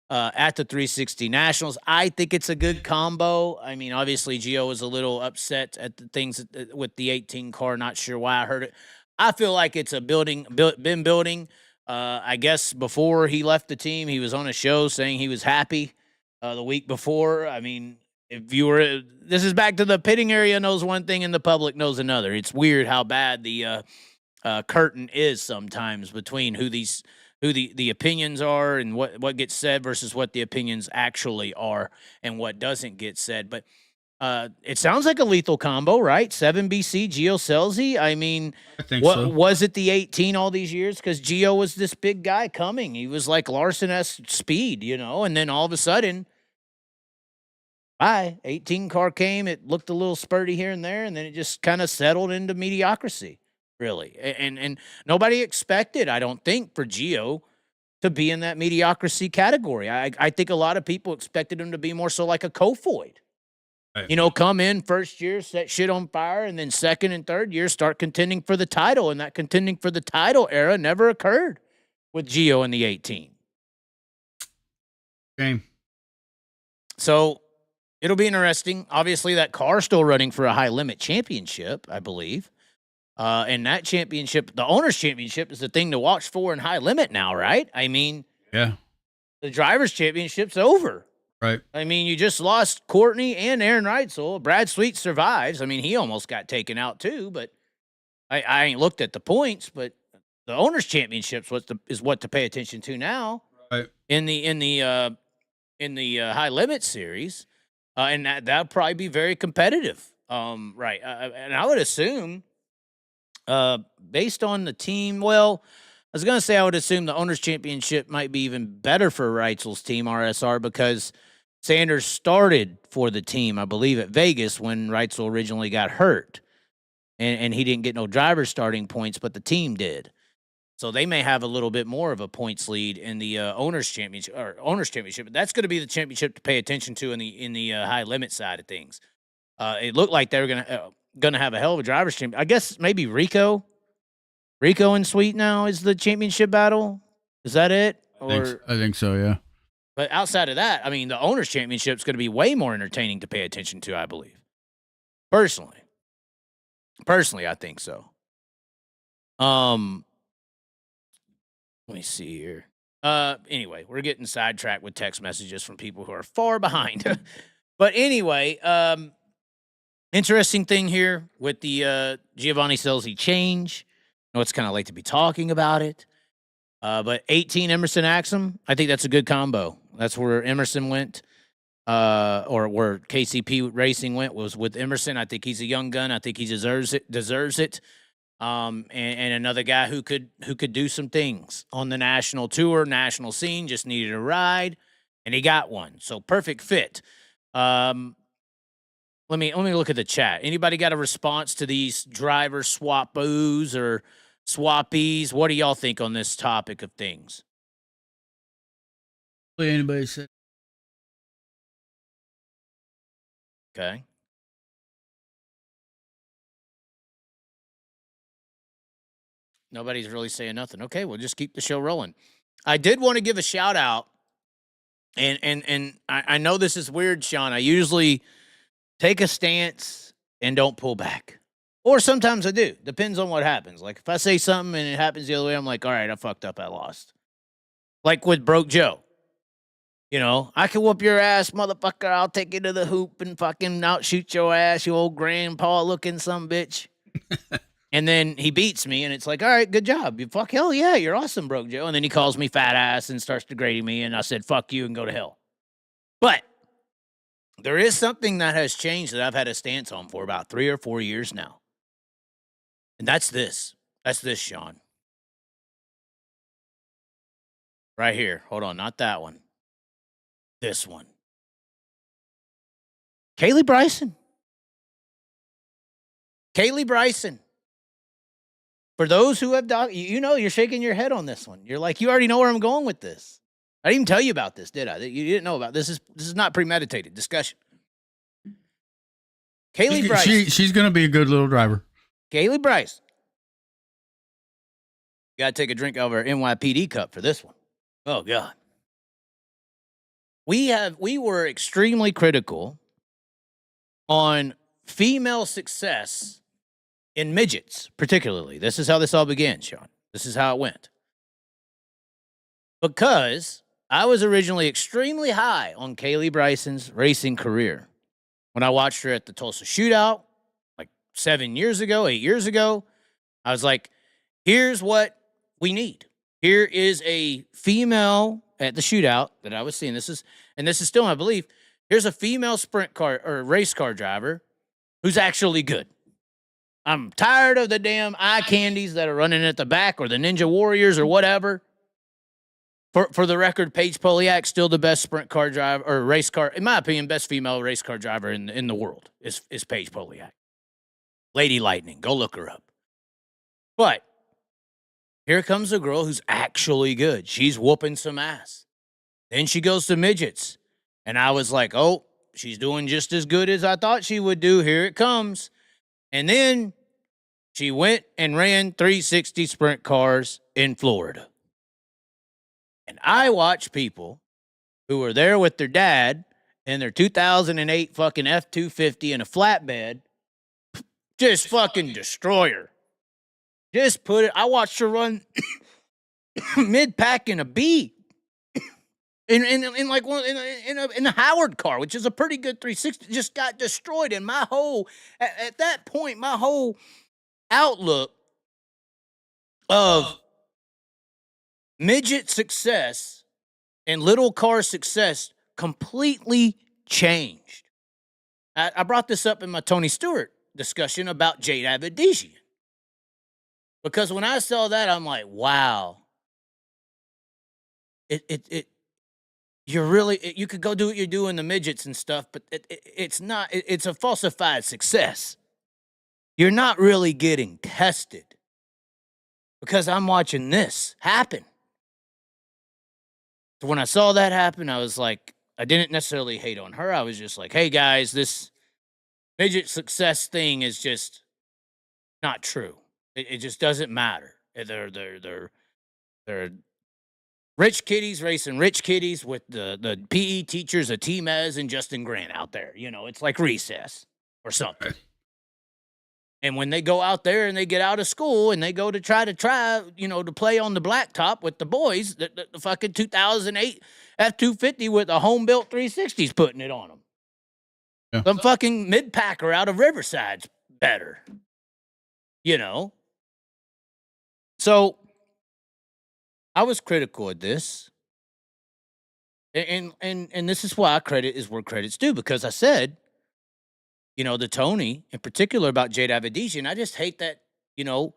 Speaker 2: at the 360 Nationals. I think it's a good combo. I mean, obviously, Gio was a little upset at the things with the 18 car. Not sure why I heard it. I feel like it's been building. I guess before he left the team, he was on a show saying he was happy the week before. I mean, this is back to the pitting area knows one thing and the public knows another. It's weird how bad the curtain is sometimes between who the opinions are and what gets said versus what the opinions actually are and what doesn't get said. But it sounds like a lethal combo, right? 7BC, Gio Scelzi. I mean, so. Was it the 18 all these years? Because Gio was this big guy coming. He was like Larson-esque speed, and then all of a sudden, 18 car came. It looked a little spurty here and there, and then it just kind of settled into mediocrity, really. And nobody expected, I don't think, for Gio to be in that mediocrity category. I think a lot of people expected him to be more so like a Kofoid.
Speaker 3: Right.
Speaker 2: You know, come in first year, set shit on fire, and then second and third year start contending for the title. And that contending for the title era never occurred with Gio in the 18.
Speaker 3: Shame.
Speaker 2: So it'll be interesting. Obviously, that car's still running for a high limit championship, I believe. And that championship, the owner's championship, is the thing to watch for in high limit now, right? I mean,
Speaker 3: Yeah.
Speaker 2: the driver's championship's over.
Speaker 3: Right.
Speaker 2: I mean, you just lost Courtney and Aaron Reutzel. Brad Sweet survives. I mean, he almost got taken out too, but I ain't looked at the points, but the owner's championship's is what to pay attention to now.
Speaker 3: Right.
Speaker 2: In the high limit series. And that'll probably be very competitive. Right. And I would assume, based on the team, well, I was going to say I would assume the owner's championship might be even better for Reutzel's team, RSR, because Sanders started for the team, I believe, at Vegas when Reutzel originally got hurt. And he didn't get no driver starting points, but the team did. So they may have a little bit more of a points lead in the owner's championship. But that's going to be the championship to pay attention to in the high limit side of things. It looked like they were going to have a hell of a driver's championship. I guess maybe Rico and Sweet now is the championship battle. Is that it?
Speaker 3: I think so. Yeah.
Speaker 2: But outside of that, I mean, the owner's championship is going to be way more entertaining to pay attention to, I believe. Personally, I think so. Let me see here. Anyway, we're getting sidetracked with text messages from people who are far behind. But anyway, interesting thing here with the Gio Scelzi change. I know it's kind of late to be talking about it. But 18 Emerson Axum, I think that's a good combo. That's where Emerson went, or where KCP Racing went, was with Emerson. I think he's a young gun. I think he deserves it. And another guy who could do some things on the national tour, national scene, just needed a ride, and he got one. So perfect fit. Let me look at the chat. Anybody got a response to these driver swap-oos or swappies? What do y'all think on this topic of things?
Speaker 3: Anybody said?
Speaker 2: Okay. Nobody's really saying nothing. Okay, we'll just keep the show rolling. I did want to give a shout out, and I know this is weird, Sean. I usually take a stance and don't pull back. Or sometimes I do. Depends on what happens. Like, if I say something and it happens the other way, I'm like, all right, I fucked up, I lost. Like with Broke Joe. You know, I can whoop your ass, motherfucker. I'll take you to the hoop and fucking outshoot your ass, you old grandpa-looking sumbitch. And then he beats me, and it's like, all right, good job. You fuck, hell yeah, you're awesome, Broke Joe. And then he calls me fat ass and starts degrading me, and I said, fuck you and go to hell. But there is something that has changed that I've had a stance on for about 3 or 4 years now. And that's this. That's this, Sean. Right here. Hold on, not that one. This one. Kaylee Bryson. For those who have you know, you're shaking your head on this one. You're like, you already know where I'm going with this. I didn't even tell you about this, did I? You didn't know about this. This is not premeditated discussion. Kaylee Bryson.
Speaker 3: She's going to be a good little driver.
Speaker 2: Kaylee Bryson. You got to take a drink out of our NYPD cup for this one. Oh, God. We were extremely critical on female success in midgets, particularly. This is how this all began, Sean. This is how it went. Because I was originally extremely high on Kaylee Bryson's racing career. When I watched her at the Tulsa Shootout, like 8 years ago, I was like, here's what we need. Here is a female at the shootout that I was seeing. This is still my belief. Here's a female sprint car or race car driver who's actually good. I'm tired of the damn eye candies that are running at the back or the Ninja Warriors or whatever. For the record, Paige Poliak still the best sprint car driver or race car, in my opinion, best female race car driver in the world is Paige Poliak. Lady Lightning, go look her up. But here comes a girl who's actually good. She's whooping some ass. Then she goes to midgets. And I was like, oh, she's doing just as good as I thought she would do. Here it comes. And then she went and ran 360 sprint cars in Florida. And I watch people who were there with their dad in their 2008 fucking F-250 in a flatbed just fucking destroy her. Just put it. I watched her run mid-pack in a B. In like one in a Howard car, which is a pretty good 360, just got destroyed. And my whole at that point, my whole outlook of midget success and little car success completely changed. I brought this up in my Tony Stewart discussion about Jade Abedisian. Because when I saw that, I'm like, wow. You're really, you could go do what you do in the midgets and stuff, but it's not, it's a falsified success. You're not really getting tested. Because I'm watching this happen. So when I saw that happen, I was like, I didn't necessarily hate on her. I was just like, hey guys, this midget success thing is just not true. It just doesn't matter. They're rich kiddies racing rich kiddies with the PE teachers of T-Mez and Justin Grant out there. You know, it's like recess or something. And when they go out there and they get out of school and they go to try, you know, to play on the blacktop with the boys, the fucking 2008 F-250 with a home-built 360's putting it on them. Yeah. Some fucking mid-packer out of Riverside's better. You know? So, I was critical of this. And this is why credit is where credit's due, because I said, you know, the Tony in particular about Jade Abedisian, I just hate that, you know,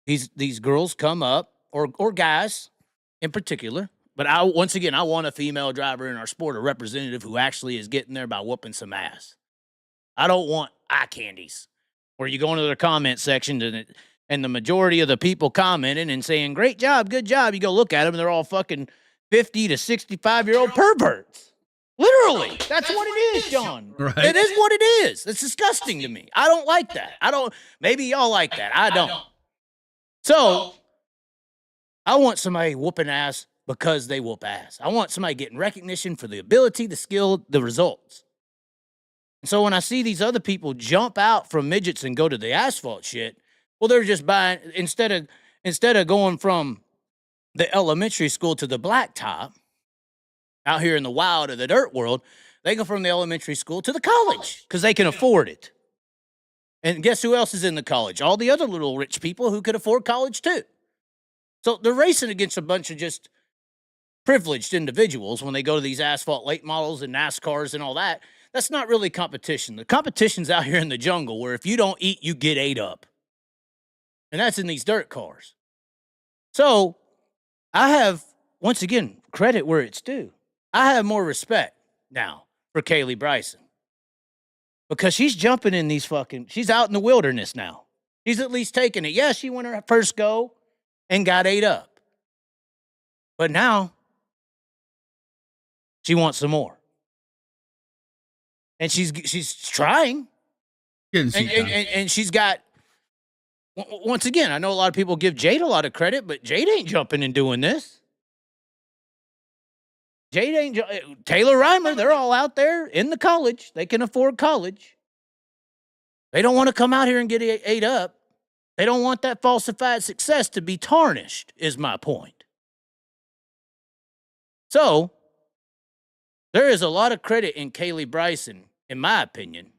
Speaker 2: these girls come up, or guys in particular, but I want a female driver in our sport, a representative who actually is getting there by whooping some ass. I don't want eye candies where you go into their comment section and the majority of the people commenting and saying, great job, good job. You go look at them and they're all fucking 50 to 65-year-old perverts. Literally. That's what it is, John. Right. It is what it is. It's disgusting to me. I don't like that. Maybe y'all like that. I don't. So, I want somebody whooping ass because they whoop ass. I want somebody getting recognition for the ability, the skill, the results. And so when I see these other people jump out from midgets and go to the asphalt shit, well, they're just buying, instead of going from the elementary school to the blacktop, out here in the wild of the dirt world, they go from the elementary school to the college because they can afford it. And guess who else is in the college? All the other little rich people who could afford college too. So they're racing against a bunch of just privileged individuals when they go to these asphalt late models and NASCARs and all that. That's not really competition. The competition's out here in the jungle where if you don't eat, you get ate up. And that's in these dirt cars. So I have, once again, credit where it's due. I have more respect now for Kaylee Bryson. Because she's jumping in these she's out in the wilderness now. She's at least taking it. Yeah, she won her first go and got ate up. But now, she wants some more. And she's trying. And she's got, once again, I know a lot of people give Jade a lot of credit, but Jade ain't jumping and doing this. Taylor Reimer, they're all out there in the college. They can afford college. They don't want to come out here and get ate up. They don't want that falsified success to be tarnished, is my point. So, there is a lot of credit in Kaylee Bryson, in my opinion.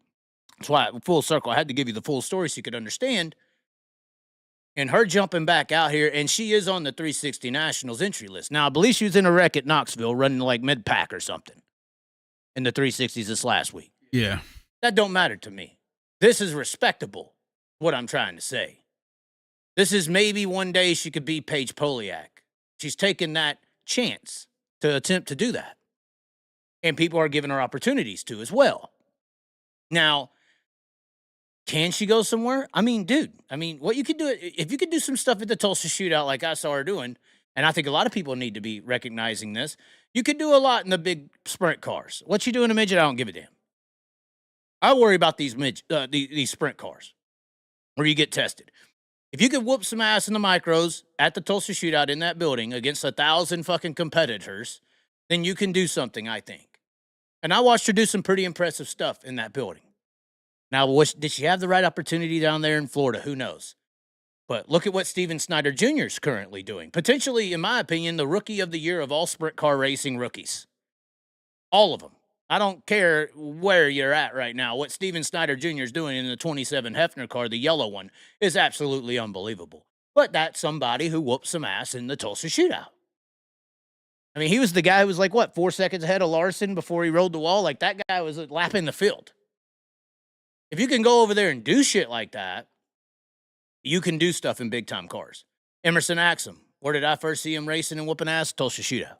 Speaker 2: That's why, full circle, I had to give you the full story so you could understand. And her jumping back out here, and she is on the 360 Nationals entry list. Now, I believe she was in a wreck at Knoxville running like mid-pack or something in the 360s this last week.
Speaker 3: Yeah.
Speaker 2: That don't matter to me. This is respectable, what I'm trying to say. This is maybe one day she could be Paige Poliak. She's taken that chance to attempt to do that. And people are giving her opportunities to as well. Now, can she go somewhere? I mean, dude, what you could do, if you could do some stuff at the Tulsa shootout like I saw her doing, and I think a lot of people need to be recognizing this, you could do a lot in the big sprint cars. What you do in a midget, I don't give a damn. I worry about these sprint cars where you get tested. If you could whoop some ass in the micros at the Tulsa Shootout in that building against 1,000 fucking competitors, then you can do something, I think. And I watched her do some pretty impressive stuff in that building. Now, did she have the right opportunity down there in Florida? Who knows? But look at what Steven Snyder Jr. is currently doing. Potentially, in my opinion, the rookie of the year of all sprint car racing rookies. All of them. I don't care where you're at right now. What Steven Snyder Jr. is doing in the 27 Hefner car, the yellow one, is absolutely unbelievable. But that's somebody who whooped some ass in the Tulsa Shootout. I mean, he was the guy who was like, 4 seconds ahead of Larson before he rode the wall? Like, that guy was lapping the field. If you can go over there and do shit like that, you can do stuff in big-time cars. Emerson Axum, where did I first see him racing and whooping ass? Tulsa Shootout.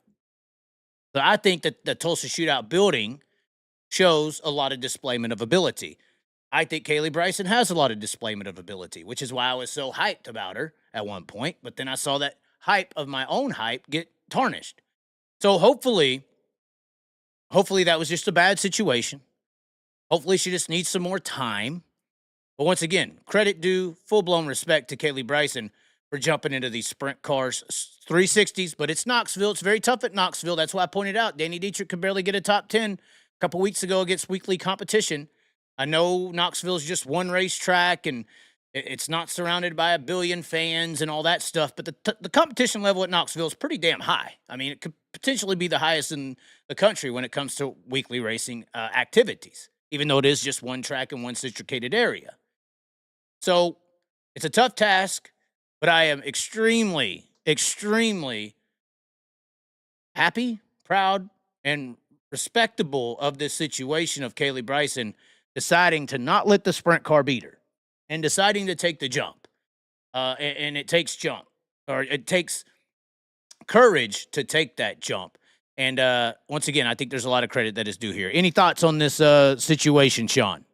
Speaker 2: So I think that the Tulsa Shootout building shows a lot of displayment of ability. I think Kaylee Bryson has a lot of displayment of ability, which is why I was so hyped about her at one point. But then I saw that hype of my own hype get tarnished. So hopefully that was just a bad situation. Hopefully she just needs some more time. But once again, credit due, full-blown respect to Kaylee Bryson for jumping into these sprint cars, 360s, but it's Knoxville. It's very tough at Knoxville. That's why I pointed out Danny Dietrich could barely get a top 10 a couple weeks ago against weekly competition. I know Knoxville's just one racetrack, and it's not surrounded by a billion fans and all that stuff, but the competition level at Knoxville is pretty damn high. I mean, it could potentially be the highest in the country when it comes to weekly racing activities, even though it is just one track in one situated area. So it's a tough task. But I am extremely, extremely happy, proud, and respectable of this situation of Kaylee Bryson deciding to not let the sprint car beat her and deciding to take the jump. And it takes courage to take that jump. And once again, I think there's a lot of credit that is due here. Any thoughts on this situation, Sean?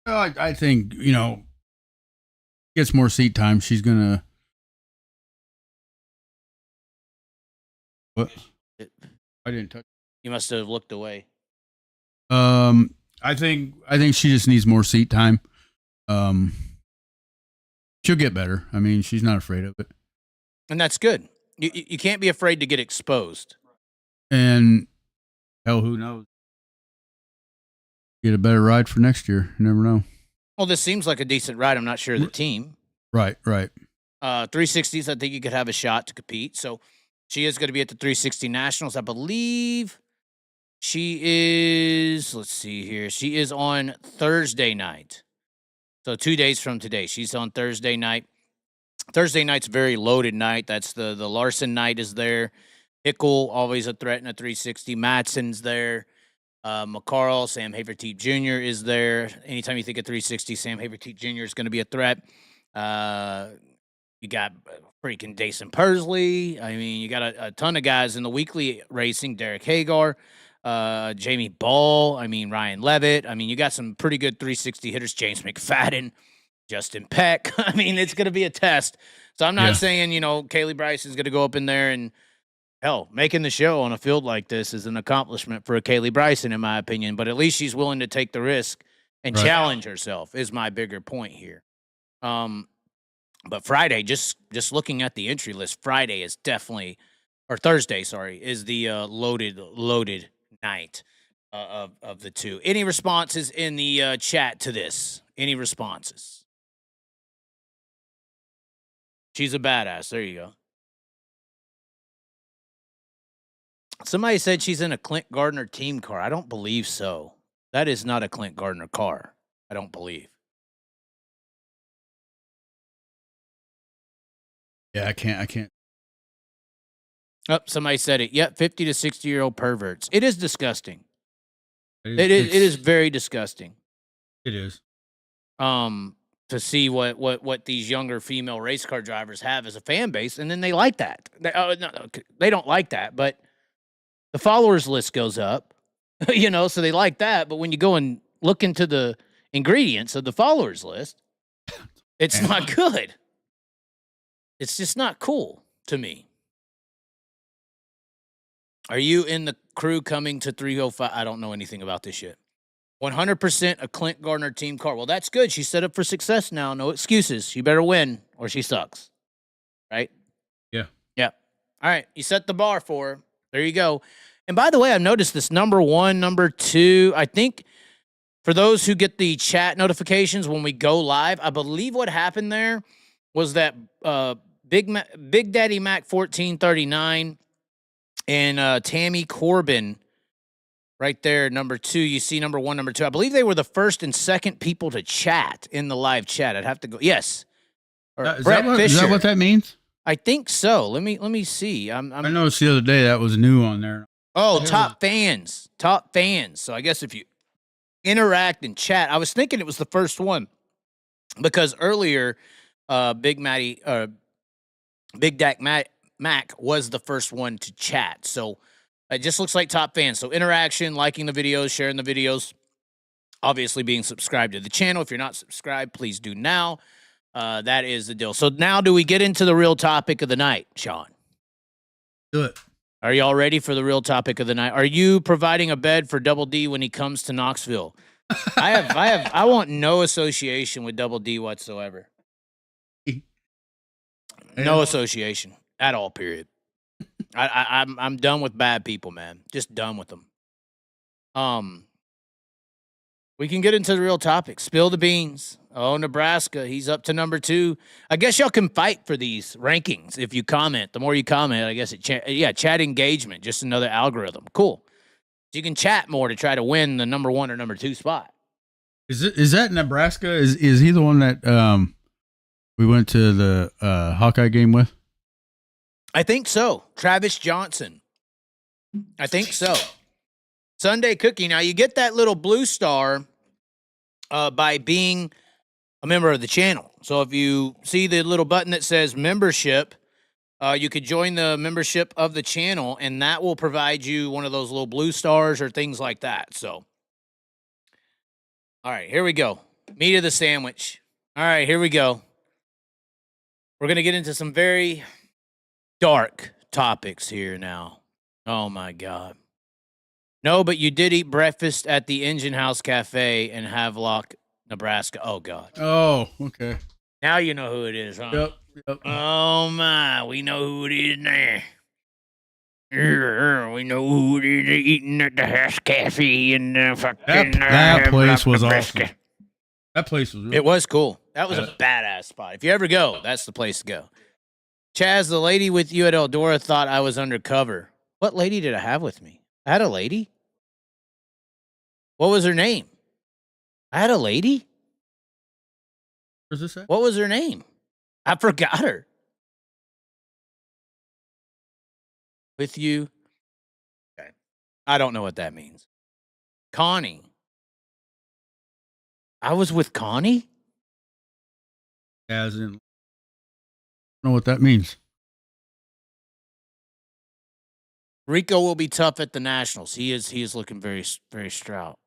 Speaker 3: I think, gets more seat time. She's going to. What? I didn't touch.
Speaker 2: You must have looked away.
Speaker 3: I think she just needs more seat time. She'll get better. I mean, she's not afraid of it,
Speaker 2: and that's good. You can't be afraid to get exposed.
Speaker 3: And hell, who knows? Get a better ride for next year. You never know.
Speaker 2: Well, this seems like a decent ride. I'm not sure of the team.
Speaker 3: Right.
Speaker 2: 360s, I think you could have a shot to compete. So. She is going to be at the 360 Nationals. I believe she is, let's see here. She is on Thursday night. So 2 days from today. She's on Thursday night. Thursday night's a very loaded night. That's the Larson night is there. Hickel, always a threat in a 360. Matson's there. McCarl, Sam Haverteet Jr. is there. Anytime you think of 360, Sam Haverteet Jr. is going to be a threat. You got freaking Jason Persley. I mean, you got a ton of guys in the weekly racing. Derek Hagar, Jamie Ball. I mean, Ryan Levitt. I mean, you got some pretty good 360 hitters. James McFadden, Justin Peck. I mean, it's going to be a test. So I'm not saying, Kaylee Bryson is going to go up in there and, hell, making the show on a field like this is an accomplishment for a Kaylee Bryson, in my opinion. But at least she's willing to take the risk and challenge herself is my bigger point here. But Friday, just looking at the entry list, Friday is definitely, or Thursday, sorry, is the loaded night of the two. Any responses in the chat to this? Any responses? She's a badass. There you go. Somebody said she's in a Clint Gardner team car. I don't believe so. That is not a Clint Gardner car. I don't believe.
Speaker 3: Yeah, I can't.
Speaker 2: Oh, somebody said it. Yep, 50 to 60-year-old perverts. It is disgusting. It is very disgusting.
Speaker 3: It is.
Speaker 2: To see what these younger female race car drivers have as a fan base, and then they like that. They don't like that, but the followers list goes up, so they like that. But when you go and look into the ingredients of the followers list, it's not good. It's just not cool to me. Are you in the crew coming to 305? I don't know anything about this yet. 100% a Clint Gardner team car. Well, that's good. She's set up for success now. No excuses. She better win or she sucks. Right?
Speaker 3: Yeah.
Speaker 2: Yeah. All right. You set the bar for her. There you go. And by the way, I've noticed this number 1, number 2. I think for those who get the chat notifications when we go live, I believe what happened there was that Big Daddy Mac 1439 and Tammy Corbin right there, number 2. You see number 1, number 2. I believe they were the first and second people to chat in the live chat. I'd have to go. Yes. Or Brett Fisher.
Speaker 3: Is that what that means?
Speaker 2: I think so. Let me see. I
Speaker 3: noticed the other day that was new on there.
Speaker 2: Oh, top fans. So I guess if you interact and chat, I was thinking it was the first one because earlier, Big Dak Mac was the first one to chat. So it just looks like top fans. So interaction, liking the videos, sharing the videos, obviously being subscribed to the channel. If you're not subscribed, please do now. That is the deal. So now do we get into the real topic of the night, Sean?
Speaker 3: Do it.
Speaker 2: Are y'all ready for the real topic of the night? Are you providing a bed for Double D when he comes to Knoxville? I want no association with Double D whatsoever. No association at all, period. I'm done with bad people, man. Just done with them. We can get into the real topic. Spill the beans. Oh, Nebraska. He's up to number 2. I guess y'all can fight for these rankings if you comment. The more you comment, I guess chat engagement. Just another algorithm. Cool. So you can chat more to try to win the number 1 or number 2 spot.
Speaker 3: Is that Nebraska? Is he the one that we went to the Hawkeye game with?
Speaker 2: I think so. Travis Johnson. I think so. Sunday Cookie. Now, you get that little blue star by being a member of the channel. So if you see the little button that says membership, you could join the membership of the channel, and that will provide you one of those little blue stars or things like that. So, all right, here we go. Meat of the sandwich. All right, here we go. We're going to get into some very dark topics here now. Oh, my God. No, but you did eat breakfast at the Engine House Cafe in Havelock, Nebraska. Oh, God.
Speaker 3: Oh, okay.
Speaker 2: Now you know who it is, huh?
Speaker 3: Yep.
Speaker 2: Oh, my. We know who it is now. We know who it is eating at the House Cafe in fucking
Speaker 3: that place was
Speaker 2: Nebraska.
Speaker 3: awesome. That place was really
Speaker 2: It was cool. That was a badass spot. If you ever go, that's the place to go. Chaz, the lady with you at Eldora thought I was undercover. What lady did I have with me? I had a lady? What was her name? I had a lady?
Speaker 3: Where's this at?
Speaker 2: What was her name? I forgot her. With you? Okay. I don't know what that means. Connie. I was with Connie?
Speaker 3: As in, I don't know what that means.
Speaker 2: Rico will be tough at the Nationals. He is looking very stout.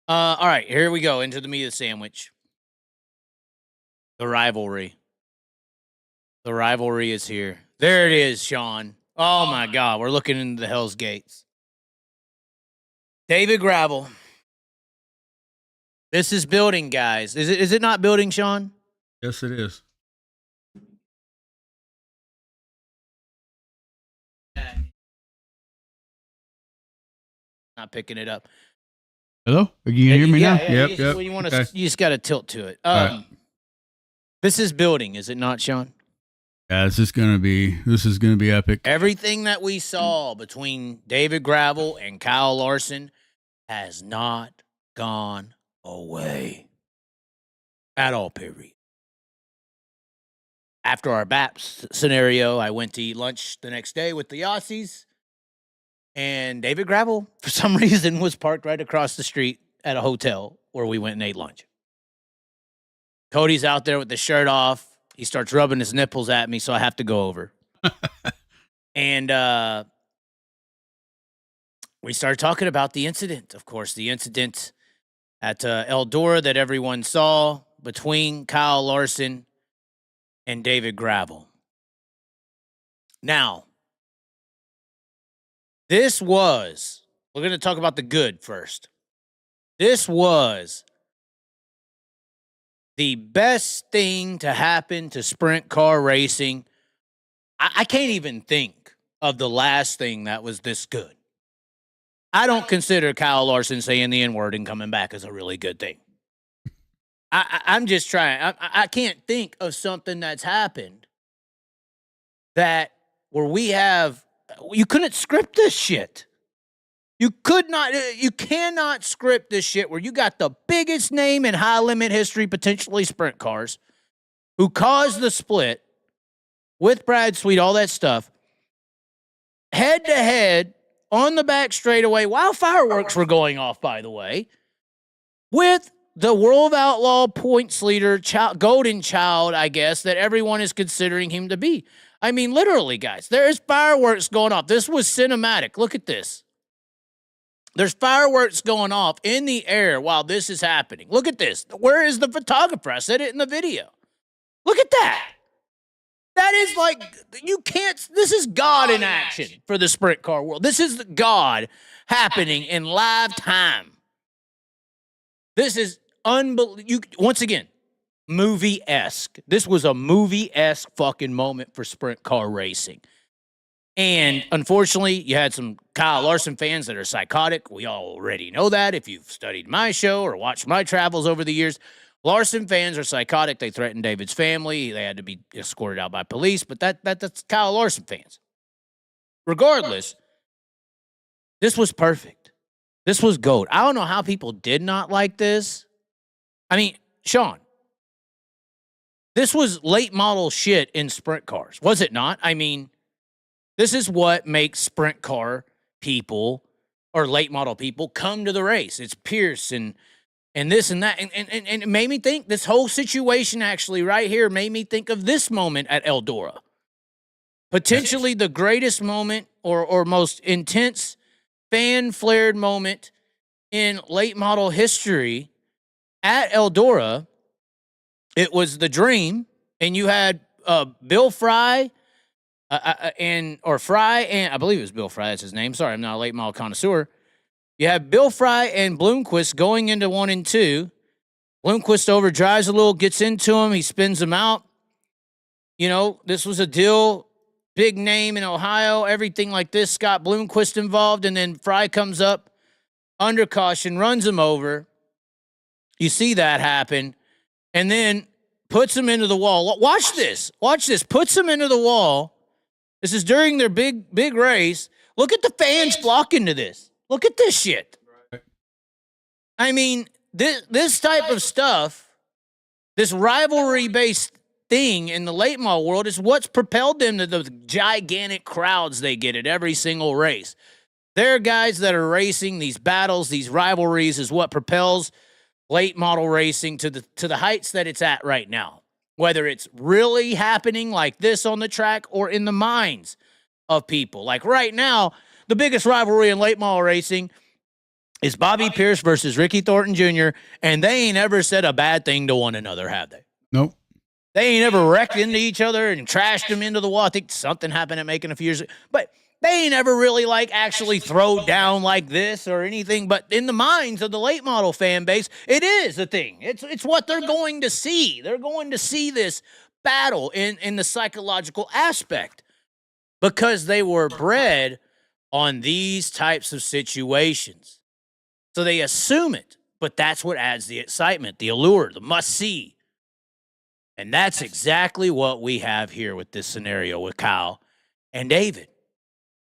Speaker 2: All right, here we go into the meat of the sandwich. The rivalry. The rivalry is here. There it is, Sean. Oh my God, we're looking into the Hell's Gates. David Gravel. This is building, guys. Is it not building, Sean?
Speaker 3: Yes, it is.
Speaker 2: Not picking it up.
Speaker 3: Hello? You can hear me now?
Speaker 2: Yeah,
Speaker 3: Yep.
Speaker 2: You just got to tilt to it.
Speaker 3: Right.
Speaker 2: This is building, is it not, Sean?
Speaker 3: Yeah, this is gonna be epic.
Speaker 2: Everything that we saw between David Gravel and Kyle Larson has not gone away at all, period. After our BAPS scenario, I went to eat lunch the next day with the Aussies, and David Gravel, for some reason, was parked right across the street at a hotel where we went and ate lunch. Cody's out there with the shirt off. He starts rubbing his nipples at me, so I have to go over. And we started talking about the incident. Of course, the incident at Eldora that everyone saw between Kyle Larson and David Gravel. Now, we're going to talk about the good first. This was the best thing to happen to sprint car racing. I can't even think of the last thing that was this good. I don't consider Kyle Larson saying the N-word and coming back as a really good thing. I'm just trying. I can't think of something that's happened that where you couldn't script this shit. You cannot script this shit where you got the biggest name in high limit history, potentially sprint cars, who caused the split with Brad Sweet, all that stuff, head to head on the back straightaway while fireworks were going off, by the way, with the World of Outlaw points leader, golden child, I guess, that everyone is considering him to be. I mean, literally, guys, there's fireworks going off. This was cinematic. Look at this. There's fireworks going off in the air while this is happening. Look at this. Where is the photographer? I said it in the video. Look at that. That is like, this is God in action for the sprint car world. This is God happening in live time. This is unbelievable. Once again, movie-esque. This was a movie-esque fucking moment for sprint car racing. And unfortunately, you had some Kyle Larson fans that are psychotic. We already know that if you've studied my show or watched my travels over the years. Larson fans are psychotic. They threatened David's family. They had to be escorted out by police, but that's Kyle Larson fans. Regardless, this was perfect. This was gold. I don't know how people did not like this. I mean, Sean, this was late model shit in sprint cars, was it not? I mean, this is what makes sprint car people or late model people come to the race. It's Pierce and this and that. And it made me think, this whole situation actually right here made me think of this moment at Eldora. Potentially the greatest moment or most intense fan-flared moment in late model history at Eldora. It was the Dream, and you had Bill Fry, Fry, and I believe it was Bill Fry, that's his name. Sorry, I'm not a late model connoisseur. You have Bill Fry and Bloomquist going into 1 and 2. Bloomquist overdrives a little, gets into him, he spins him out. You know, this was a deal, big name in Ohio, everything like this. Scott Bloomquist involved, and then Fry comes up under caution, runs him over. You see that happen, and then puts him into the wall. Watch this. Puts him into the wall. This is during their big race. Look at the fans flocking to this. Look at this shit. I mean, this type of stuff, this rivalry-based thing in the late model world is what's propelled them to the gigantic crowds they get at every single race. There are guys that are racing these battles, these rivalries is what propels late model racing to the heights that it's at right now. Whether it's really happening like this on the track or in the minds of people. Like right now, the biggest rivalry in late model racing is Bobby Pierce versus Ricky Thornton Jr., and they ain't ever said a bad thing to one another, have they?
Speaker 3: Nope.
Speaker 2: They ain't ever wrecked into each other and trashed them into the wall. I think something happened at Macon a few years ago. But they ain't ever really, like, actually throw down like this or anything. But in the minds of the late model fan base, it is a thing. It's what they're going to see. They're going to see this battle in the psychological aspect because they were bred on these types of situations. So they assume it, but that's what adds the excitement, the allure, the must-see. And that's exactly what we have here with this scenario with Kyle and David.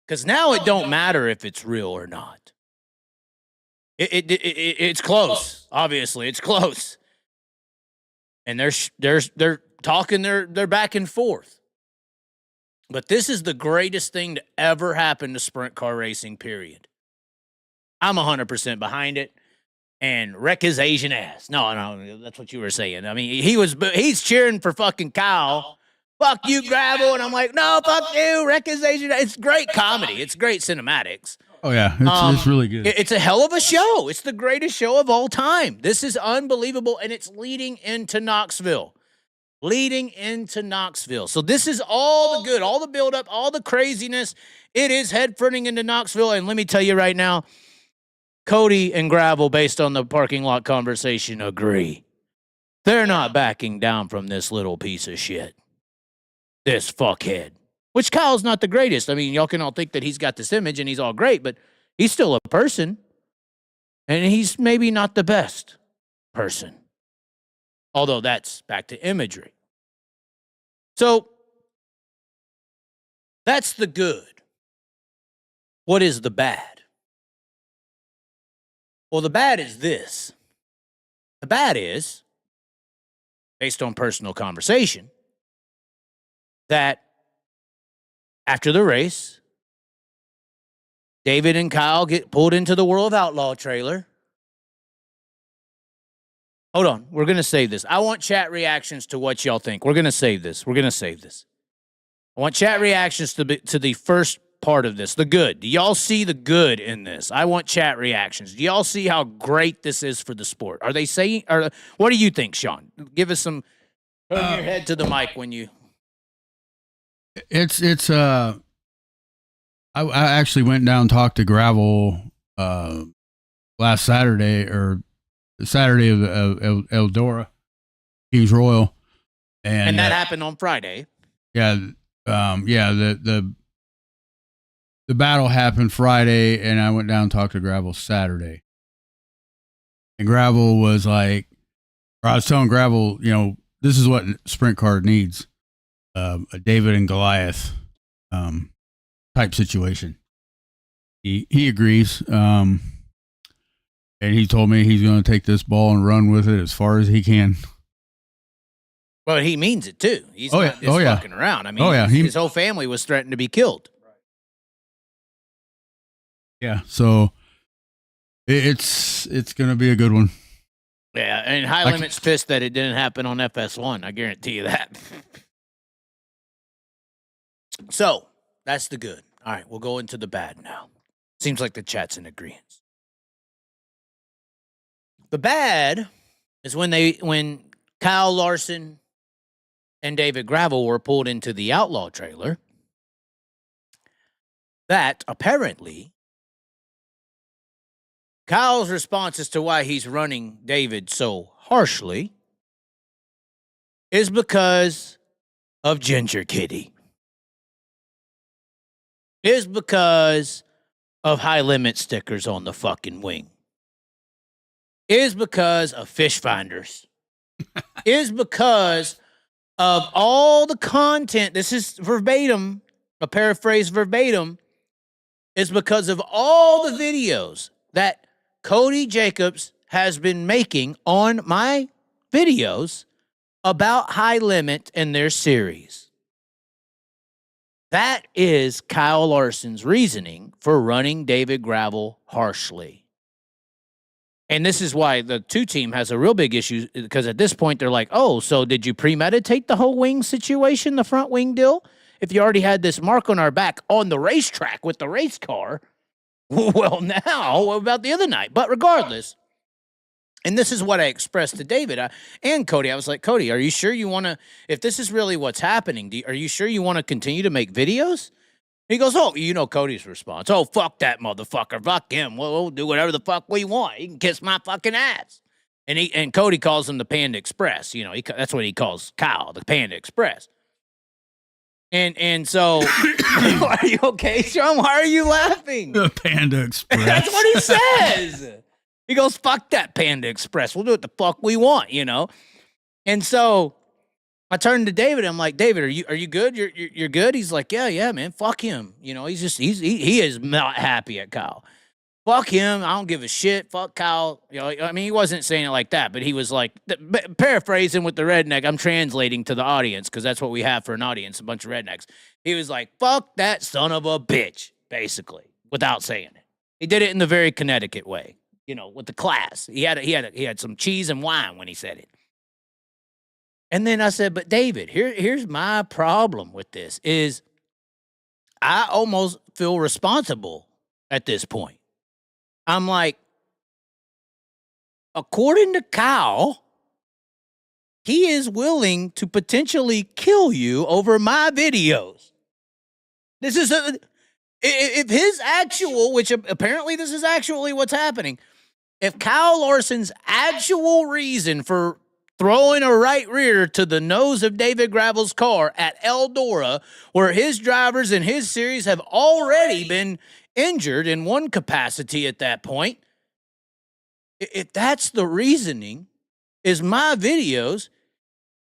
Speaker 2: Because now it don't matter if it's real or not. It's close. Obviously, it's close. And they're talking, they're back and forth. But this is the greatest thing to ever happen to sprint car racing, period. I'm 100% behind it. And wreck his Asian ass. No, that's what you were saying. I mean, he's cheering for fucking Kyle. Fuck you, Gravel. And I'm like, no, fuck you, wreck his Asian ass. It's great comedy. It's great cinematics.
Speaker 3: Oh, yeah. It's really good.
Speaker 2: It's a hell of a show. It's the greatest show of all time. This is unbelievable, and it's leading into Knoxville. So this is all the good, all the buildup, all the craziness. It is head fronting into Knoxville, and let me tell you right now, Cody and Gravel, based on the parking lot conversation, agree. They're not backing down from this little piece of shit. This fuckhead. Which Kyle's not the greatest. I mean, y'all can all think that he's got this image and he's all great, but he's still a person. And he's maybe not the best person. Although that's back to imagery. So, that's the good. What is the bad? Well, the bad is this. The bad is, based on personal conversation, that after the race, David and Kyle get pulled into the World of Outlaw trailer. Hold on. We're going to save this. I want chat reactions to what y'all think. We're going to save this. I want chat reactions to the first part of this, the good. Do y'all see the good in this? I want chat reactions. Do y'all see how great this is for the sport? Are they saying, or what do you think, Sean? Give us some, turn your head to the mic when you.
Speaker 3: I actually went down and talked to Gravel last Saturday, or the Saturday of Eldora, Kings Royal. And
Speaker 2: that happened on Friday.
Speaker 3: Yeah. The battle happened Friday, and I went down and talked to Gravel Saturday. And Gravel was like, or I was telling Gravel, this is what sprint car needs. A David and Goliath type situation. He agrees. And he told me he's going to take this ball and run with it as far as he can.
Speaker 2: Well, he means it too. He's not just fucking around. I mean, his whole family was threatened to be killed.
Speaker 3: Yeah, so it's going to be a good one.
Speaker 2: Yeah, and High Limit's pissed that it didn't happen on FS1. I guarantee you that. So, that's the good. All right, we'll go into the bad now. Seems like the chat's in agreement. The bad is when Kyle Larson and David Gravel were pulled into the Outlaw trailer, that apparently Kyle's response as to why he's running David so harshly is because of Ginger Kitty. Is because of High Limit stickers on the fucking wing. Is because of fish finders. Is because of all the content. This is verbatim, a paraphrase verbatim. Is because of all the videos that Cody Jacobs has been making on my videos about High Limit and their series. That is Kyle Larson's reasoning for running David Gravel harshly. And this is why the 2 team has a real big issue, because at this point they're like, oh, so did you premeditate the whole wing situation, the front wing deal? If you already had this mark on our back on the racetrack with the race car, well, now, what about the other night? But regardless, and this is what I expressed to David and Cody. I was like, Cody, are you sure you want to, if this is really what's happening, are you sure you want to continue to make videos? He goes, oh, Cody's response. Oh, fuck that motherfucker. Fuck him. We'll do whatever the fuck we want. He can kiss my fucking ass. And Cody calls him the Panda Express. That's what he calls Kyle, the Panda Express. And so, are you okay, Sean? Why are you laughing?
Speaker 3: The Panda Express.
Speaker 2: That's what he says. He goes, fuck that Panda Express. We'll do what the fuck we want, And so I turned to David. I'm like, David, are you good? You're good? He's like, yeah, man. Fuck him. He is not happy at Kyle. Fuck him. I don't give a shit. Fuck Kyle. He wasn't saying it like that, but he was like, paraphrasing with the redneck. I'm translating to the audience because that's what we have for an audience, a bunch of rednecks. He was like, fuck that son of a bitch, basically, without saying it. He did it in the very Connecticut way, with the class. He had some cheese and wine when he said it. And then I said, but David, here's my problem with this is I almost feel responsible at this point. I'm like, according to Kyle, he is willing to potentially kill you over my videos. If his actual, which apparently this is actually what's happening, if Kyle Larson's actual reason for throwing a right rear to the nose of David Gravel's car at Eldora, where his drivers in his series have already been injured in one capacity at that point, if that's the reasoning, is my videos,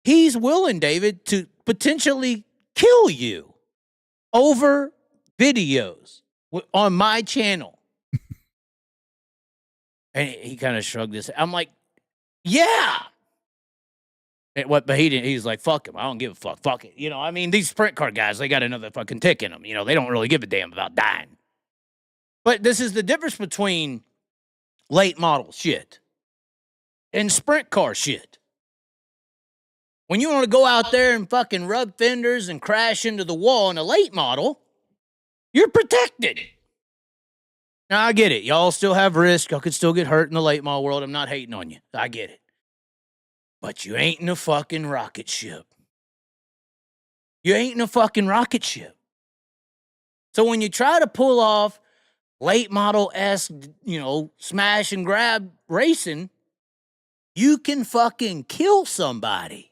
Speaker 2: he's willing, David, to potentially kill you over videos on my channel. And he kind of shrugged his. I'm like, yeah. But he didn't. He's like, fuck him. I don't give a fuck. Fuck it. You know, I mean, these sprint car guys, they got another fucking tick in them. You know, they don't really give a damn about dying. But this is the difference between late model shit and sprint car shit. When you want to go out there and fucking rub fenders and crash into the wall in a late model, you're protected. Now, I get it. Y'all still have risk. Y'all could still get hurt in the late model world. I'm not hating on you. I get it. But you ain't in a fucking rocket ship. You ain't in a fucking rocket ship. So when you try to pull off late model-esque, you know, smash and grab racing, you can fucking kill somebody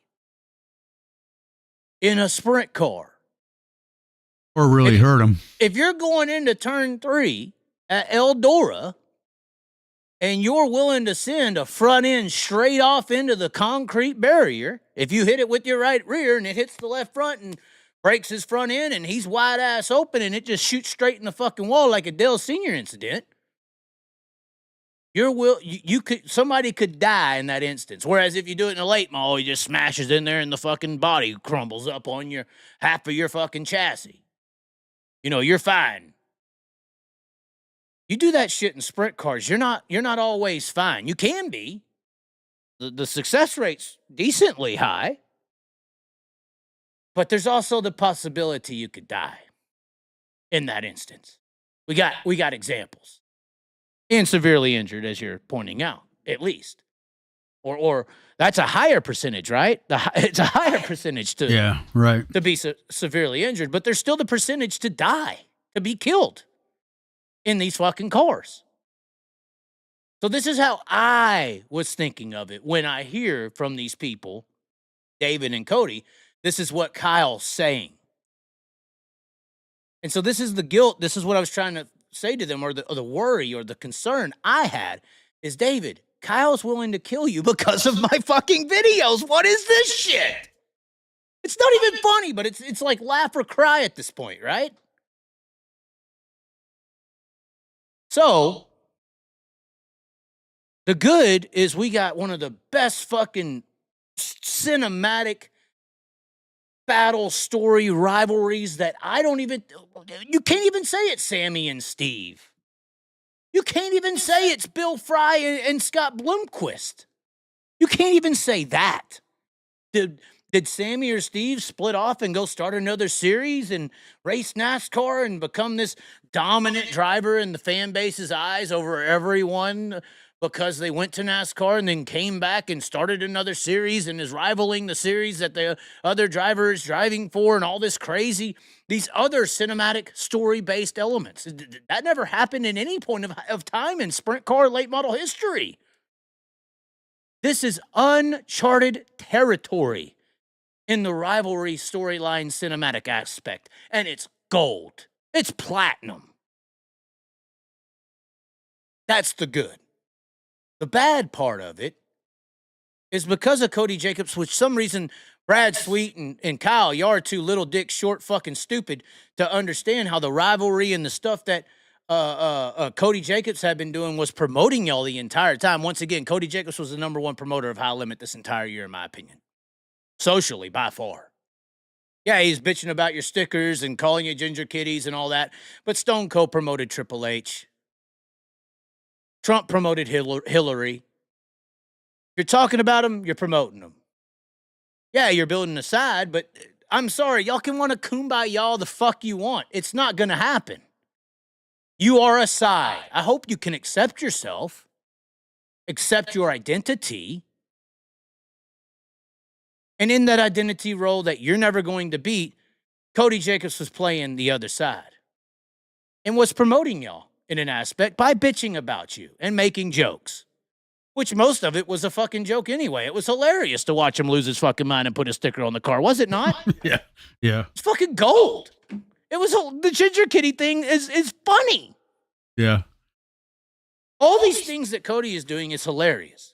Speaker 2: in a sprint car.
Speaker 3: Or really hurt them.
Speaker 2: If you're going into turn 3 at Eldora and you're willing to send a front end straight off into the concrete barrier, if you hit it with your right rear and it hits the left front and breaks his front end and he's wide ass open and it just shoots straight in the fucking wall like a Dale Sr. incident, somebody could die in that instance. Whereas if you do it in a late model, he just smashes in there and the fucking body crumbles up on your half of your fucking chassis. You know, you're fine. You do that shit in sprint cars, you're not always fine. You can be. The success rate's decently high. But there's also the possibility you could die in that instance. We got examples. And severely injured, as you're pointing out, at least. Or that's a higher percentage, right? It's a higher percentage to be severely injured, but there's still the percentage to die, to be killed in these fucking cars. So this is how I was thinking of it when I hear from these people, David and Cody. This is what Kyle's saying. And so this is the guilt. This is what I was trying to say to them, or the worry or the concern I had is, David, Kyle's willing to kill you because of my fucking videos. What is this shit? It's not even funny, but it's like laugh or cry at this point, right? So the good is we got one of the best fucking cinematic battle story rivalries that you can't even say it's Sammy and Steve. You can't even say it's Bill Fry and Scott Bloomquist. You can't even say that. Did Sammy or Steve split off and go start another series and race NASCAR and become this dominant driver in the fan base's eyes over everyone because they went to NASCAR and then came back and started another series and is rivaling the series that the other driver is driving for and all this crazy, these other cinematic story-based elements? That never happened in any point of time in sprint car late model history. This is uncharted territory in the rivalry storyline cinematic aspect, and it's gold. It's platinum. That's the good. The bad part of it is because of Cody Jacobs, which some reason Brad Sweet and Kyle, y'all are too little dick short fucking stupid to understand how the rivalry and the stuff that Cody Jacobs had been doing was promoting y'all the entire time. Once again, Cody Jacobs was the number one promoter of High Limit this entire year, in my opinion. Socially, by far. Yeah, he's bitching about your stickers and calling you ginger kitties and all that, but Stone Cold promoted Triple H. Trump promoted Hillary. If you're talking about him, you're promoting him. Yeah, you're building a side, but I'm sorry, y'all can want to kumbaya all the fuck you want. It's not going to happen. You are a side. I hope you can accept yourself, accept your identity, and in that identity role that you're never going to beat, Cody Jacobs was playing the other side. and was promoting y'all in an aspect by bitching about you and making jokes, which most of it was a fucking joke anyway. It was hilarious to watch him lose his fucking mind and put a sticker on the car, was it not?
Speaker 3: Yeah. Yeah.
Speaker 2: It's fucking gold. It was the ginger kitty thing is funny.
Speaker 3: Yeah.
Speaker 2: All these things that Cody is doing is hilarious.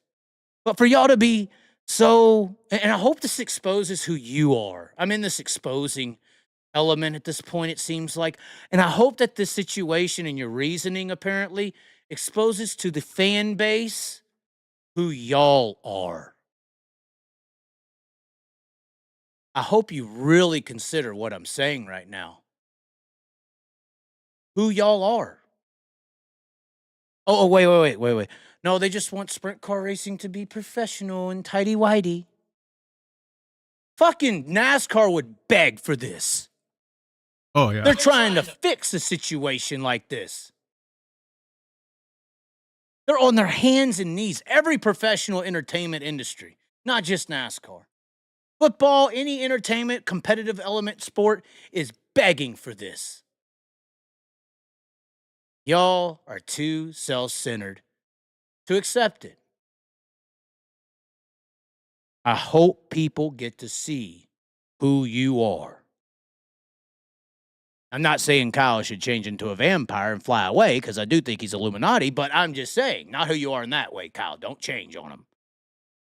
Speaker 2: But for y'all to be so, and I hope this exposes who you are. I'm in this exposing element at this point, it seems like. And I hope that this situation and your reasoning apparently exposes to the fan base who y'all are. I hope you really consider what I'm saying right now. Who y'all are. Oh, wait. No, they just want sprint car racing to be professional and tighty-whitey. Fucking NASCAR would beg for this.
Speaker 3: Oh, yeah.
Speaker 2: They're trying to fix a situation like this. They're on their hands and knees. Every professional entertainment industry, not just NASCAR. Football, any entertainment, competitive element sport is begging for this. Y'all are too self-centered to accept it. I hope people get to see who you are. I'm not saying Kyle should change into a vampire and fly away, because I do think he's Illuminati, but I'm just saying, not who you are in that way, Kyle. Don't change on him.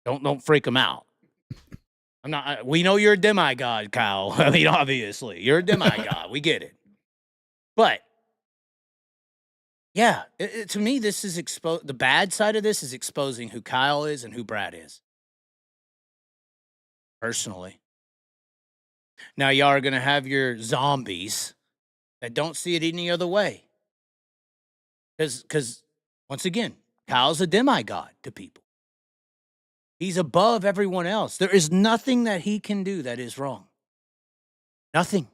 Speaker 2: Don't freak him out. I'm not. We know you're a demigod, Kyle. I mean, obviously, you're a demigod. We get it. But yeah, to me, this is the bad side of this is exposing who Kyle is and who Brad is. Personally. Now, y'all are going to have your zombies that don't see it any other way. Because, once again, Kyle's a demigod to people. He's above everyone else. There is nothing that he can do that is wrong. Nothing.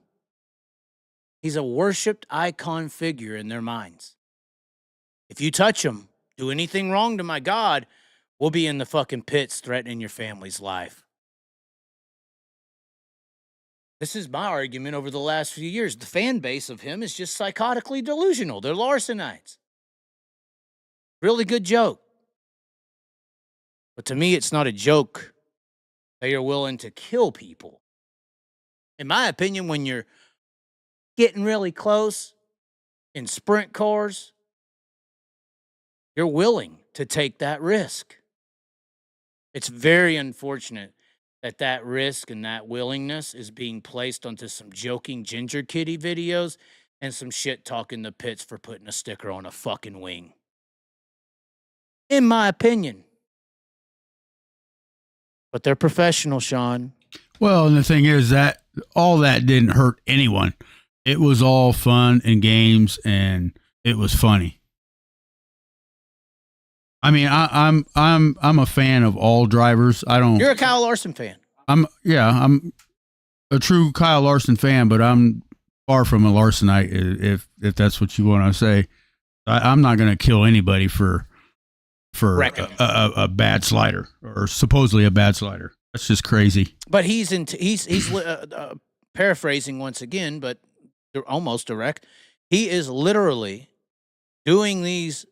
Speaker 2: He's a worshipped icon figure in their minds. If you touch him, do anything wrong to my God, we'll be in the fucking pits threatening your family's life. This is my argument over the last few years. The fan base of him is just psychotically delusional. They're Larsonites. Really good joke. But to me, it's not a joke. They are willing to kill people. In my opinion, when you're getting really close in sprint cars, you're willing to take that risk. It's very unfortunate that risk and that willingness is being placed onto some joking ginger kitty videos and some shit talking the pits for putting a sticker on a fucking wing. In my opinion. But they're professional, Sean.
Speaker 3: Well, and the thing is that all that didn't hurt anyone. It was all fun and games, and it was funny. I mean, I'm a fan of all drivers.
Speaker 2: You're a Kyle Larson fan.
Speaker 3: I'm a true Kyle Larson fan, but I'm far from a Larsonite, if that's what you want to say. I'm not going to kill anybody for a bad slider, or supposedly a bad slider. That's just crazy.
Speaker 2: But he's paraphrasing once again, but they're almost direct. He is literally doing these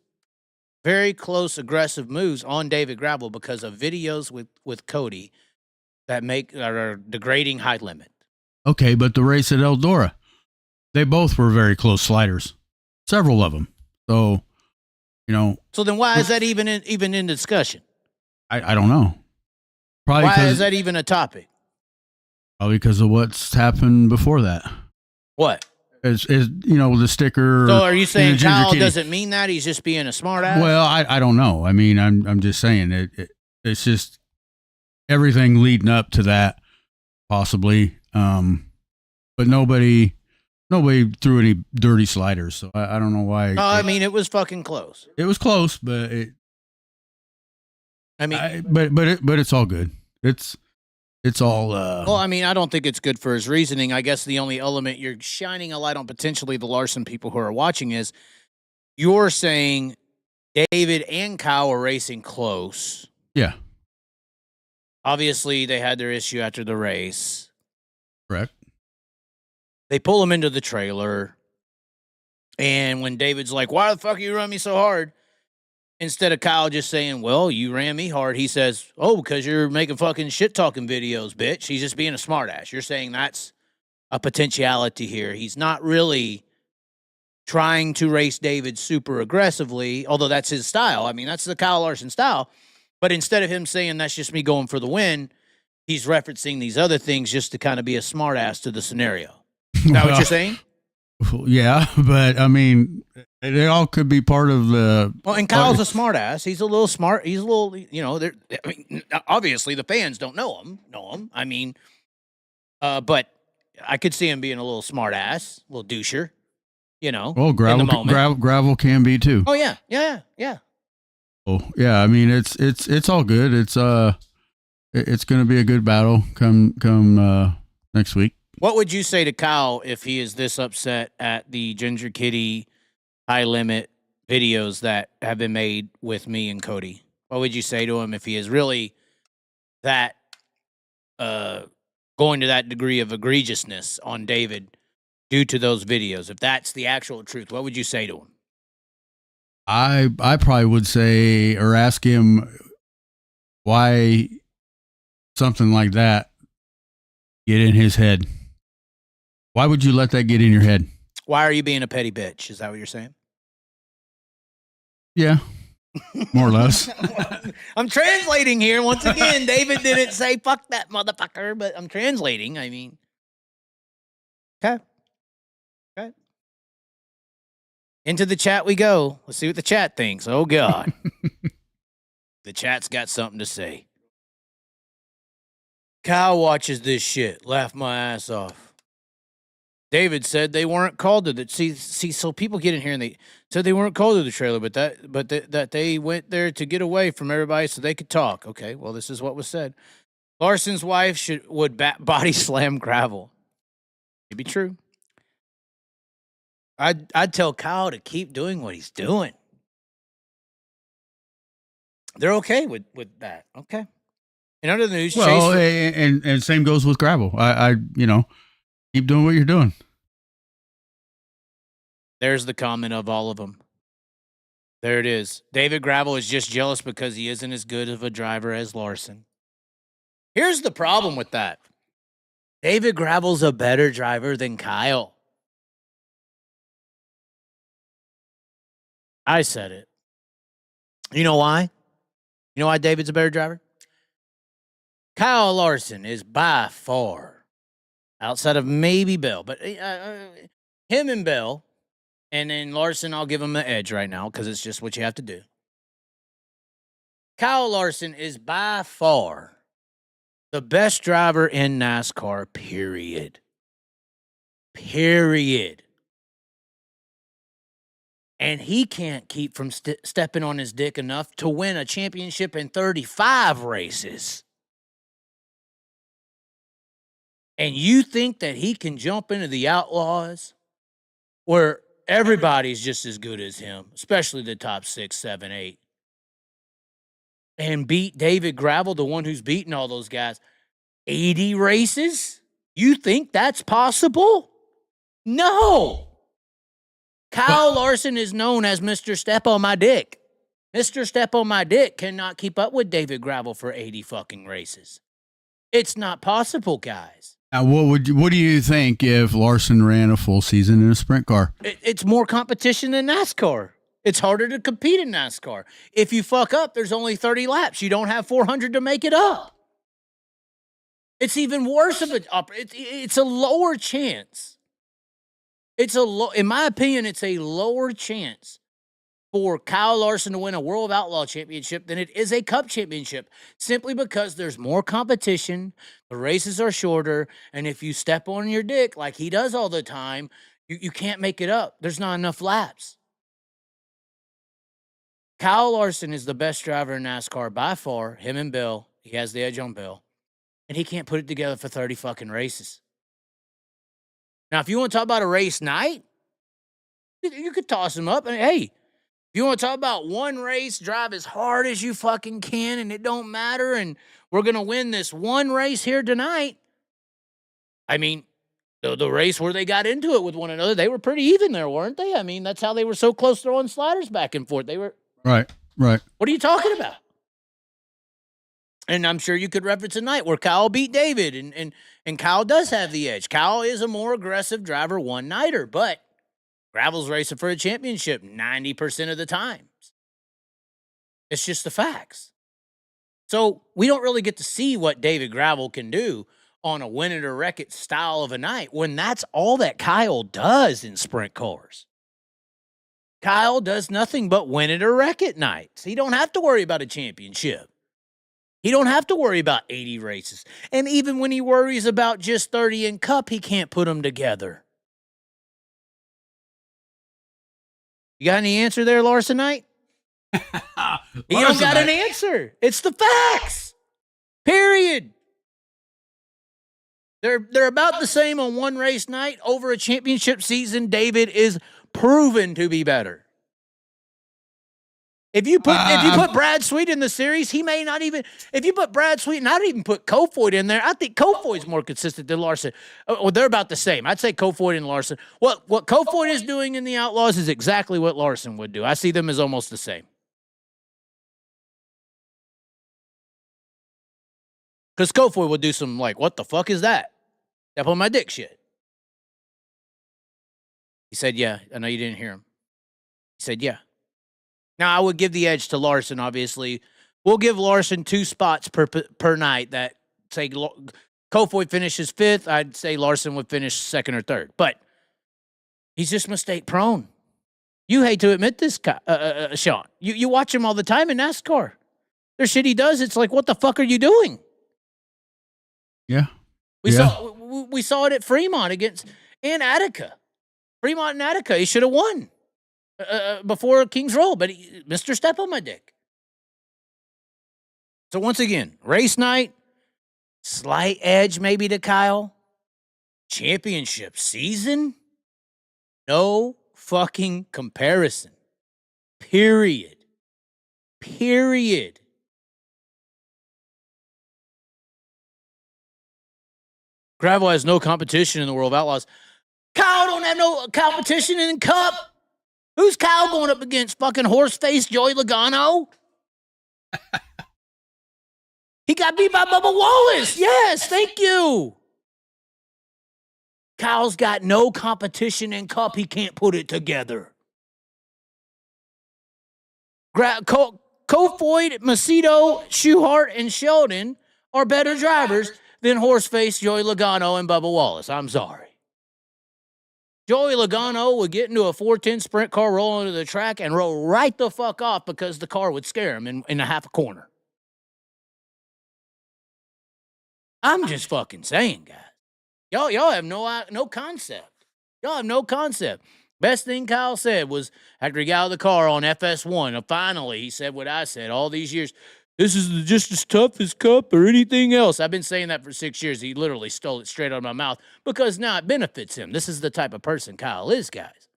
Speaker 2: very close aggressive moves on David Gravel because of videos with Cody that are degrading high limit. Okay,
Speaker 3: but the race at Eldora, they both were very close sliders, several of them. So,
Speaker 2: So then why is that even in discussion?
Speaker 3: I don't know. Probably
Speaker 2: why is that even a topic?
Speaker 3: Probably because of what's happened before that.
Speaker 2: What?
Speaker 3: Is the sticker.
Speaker 2: So are you saying Kyle doesn't mean that? He's just being a smart ass?
Speaker 3: Well, I don't know. I mean, I'm just saying it's just everything leading up to that, possibly. But nobody threw any dirty sliders, so I don't know why.
Speaker 2: I mean, it was fucking close.
Speaker 3: It was close, but but it's all good. It's all.
Speaker 2: Well, I mean, I don't think it's good for his reasoning. I guess the only element you're shining a light on potentially the Larson people who are watching is you're saying David and Kyle were racing close.
Speaker 3: Yeah.
Speaker 2: Obviously, they had their issue after the race.
Speaker 3: Correct.
Speaker 2: They pull him into the trailer. And when David's like, why the fuck you run me so hard? Instead of Kyle just saying, well, you ran me hard, he says, oh, because you're making fucking shit-talking videos, bitch. He's just being a smartass. You're saying that's a potentiality here. He's not really trying to race David super aggressively, although that's his style. I mean, that's the Kyle Larson style. But instead of him saying that's just me going for the win, he's referencing these other things just to kind of be a smartass to the scenario. Is that what you're saying?
Speaker 3: Yeah, but I mean, they all could be part of the.
Speaker 2: Well, and Kyle's a smartass. He's a little smart. He's a little, I mean, obviously the fans don't know him. I mean, but I could see him being a little smartass, a little doucher.
Speaker 3: Well, gravel can be too.
Speaker 2: Oh yeah.
Speaker 3: Oh yeah, I mean it's all good. It's going to be a good battle come next week.
Speaker 2: What would you say to Kyle if he is this upset at the Ginger Kitty high limit videos that have been made with me and Cody? What would you say to him if he is really that going to that degree of egregiousness on David due to those videos? If that's the actual truth, what would you say to him?
Speaker 3: I probably would say or ask him why something like that get in his head. Why would you let that get in your head?
Speaker 2: Why are you being a petty bitch? Is that what you're saying?
Speaker 3: Yeah, more or less.
Speaker 2: I'm translating here. Once again, David didn't say fuck that motherfucker, but I'm translating. I mean, okay. Into the chat we go. Let's see what the chat thinks. Oh, God. The chat's got something to say. Kyle watches this shit. Laugh my ass off. David said they weren't called to the see. So people get in here and they said they weren't called to the trailer, but that they went there to get away from everybody so they could talk. Okay, well, this is what was said. Larson's wife would body slam gravel. It'd be true. I'd tell Kyle to keep doing what he's doing. They're okay with that. Okay. In other news,
Speaker 3: well, and same goes with gravel. I keep doing what you're doing.
Speaker 2: There's the comment of all of them. There it is. David Gravel is just jealous because he isn't as good of a driver as Larson. Here's the problem with that. David Gravel's a better driver than Kyle. I said it. You know why? You know why David's a better driver? Kyle Larson is by far, outside of maybe Bell, but him and Bell, and then Larson, I'll give him the edge right now because it's just what you have to do. Kyle Larson is by far the best driver in NASCAR, period. And he can't keep from stepping on his dick enough to win a championship in 35 races. And you think that he can jump into the Outlaws where everybody's just as good as him, especially the top 6, 7, 8, and beat David Gravel, the one who's beaten all those guys, 80 races? You think that's possible? No. Kyle Larson is known as Mr. Step on My Dick. Mr. Step on My Dick cannot keep up with David Gravel for 80 fucking races. It's not possible, guys.
Speaker 3: Now, what do you think if Larson ran a full season in a sprint car?
Speaker 2: It's more competition than NASCAR. It's harder to compete in NASCAR. If you fuck up, there's only 30 laps. You don't have 400 to make it up. It's even worse of it's a lower chance. In my opinion, it's a lower chance for Kyle Larson to win a World of Outlaw championship than it is a Cup championship, simply because there's more competition, the races are shorter, and if you step on your dick like he does all the time, you can't make it up. There's not enough laps. Kyle Larson is the best driver in NASCAR by far, him and Bill. He has the edge on Bill, and he can't put it together for 30 fucking races. Now, if you want to talk about a race night, you could toss him up. And hey, if you want to talk about one race, drive as hard as you fucking can, and it don't matter, and we're going to win this one race here tonight. I mean, the race where they got into it with one another, they were pretty even there, weren't they? I mean, that's how they were so close throwing sliders back and forth. They were
Speaker 3: Right.
Speaker 2: What are you talking about? And I'm sure you could reference a night where Kyle beat David, and Kyle does have the edge. Kyle is a more aggressive driver one-nighter, but Gravel's racing for a championship 90% of the times. It's just the facts. So we don't really get to see what David Gravel can do on a win it or wreck it style of a night when that's all that Kyle does in sprint cars. Kyle does nothing but win it or wreck it nights. He don't have to worry about a championship. He don't have to worry about 80 races. And even when he worries about just 30 in Cup, he can't put them together. You got any answer there, Larson Knight? He don't got an answer. It's the facts. Period. They're about the same on one race night. Over a championship season, David is proven to be better. If you put Brad Sweet in the series, he may not even. If you put Brad Sweet and I'd even put Kofoid in there, I think Kofoid's more consistent than Larson. Well, they're about the same. I'd say Kofoid and Larson. What Kofoid is doing in the Outlaws is exactly what Larson would do. I see them as almost the same. Because Kofoid would do some like, what the fuck is that? Step on my dick shit. He said, yeah. I know you didn't hear him. He said, yeah. Now, I would give the edge to Larson, obviously. We'll give Larson 2 spots per night that, say, Kofoid finishes 5th. I'd say Larson would finish 2nd or 3rd. But he's just mistake prone. You hate to admit this, Sean. You watch him all the time in NASCAR. There's shit he does. It's like, what the fuck are you doing?
Speaker 3: Yeah.
Speaker 2: We saw it at Fremont and Attica. Fremont and Attica. He should have won before King's Roll, but Mr. Step on my dick. So once again, race night, slight edge maybe to Kyle. Championship season, no fucking comparison. Period. Gravel has no competition in the World of Outlaws. Kyle don't have no competition in the Cup. Who's Kyle going up against? Fucking horse-faced Joey Logano? He got beat by Bubba Wallace. Yes, thank you. Kyle's got no competition in Cup. He can't put it together. Kofoid, Macedo, Schuhart, and Sheldon are better drivers than horse-faced Joey Logano and Bubba Wallace. I'm sorry. Joey Logano would get into a 410 sprint car, roll into the track, and roll right the fuck off because the car would scare him in a half a corner. I'm just fucking saying, guys. Y'all have no concept. Y'all have no concept. Best thing Kyle said was after he got out of the car on FS1, and finally he said what I said all these years. This is just as tough as Cup or anything else. I've been saying that for 6 years. He literally stole it straight out of my mouth because now it benefits him. This is the type of person Kyle is, guys.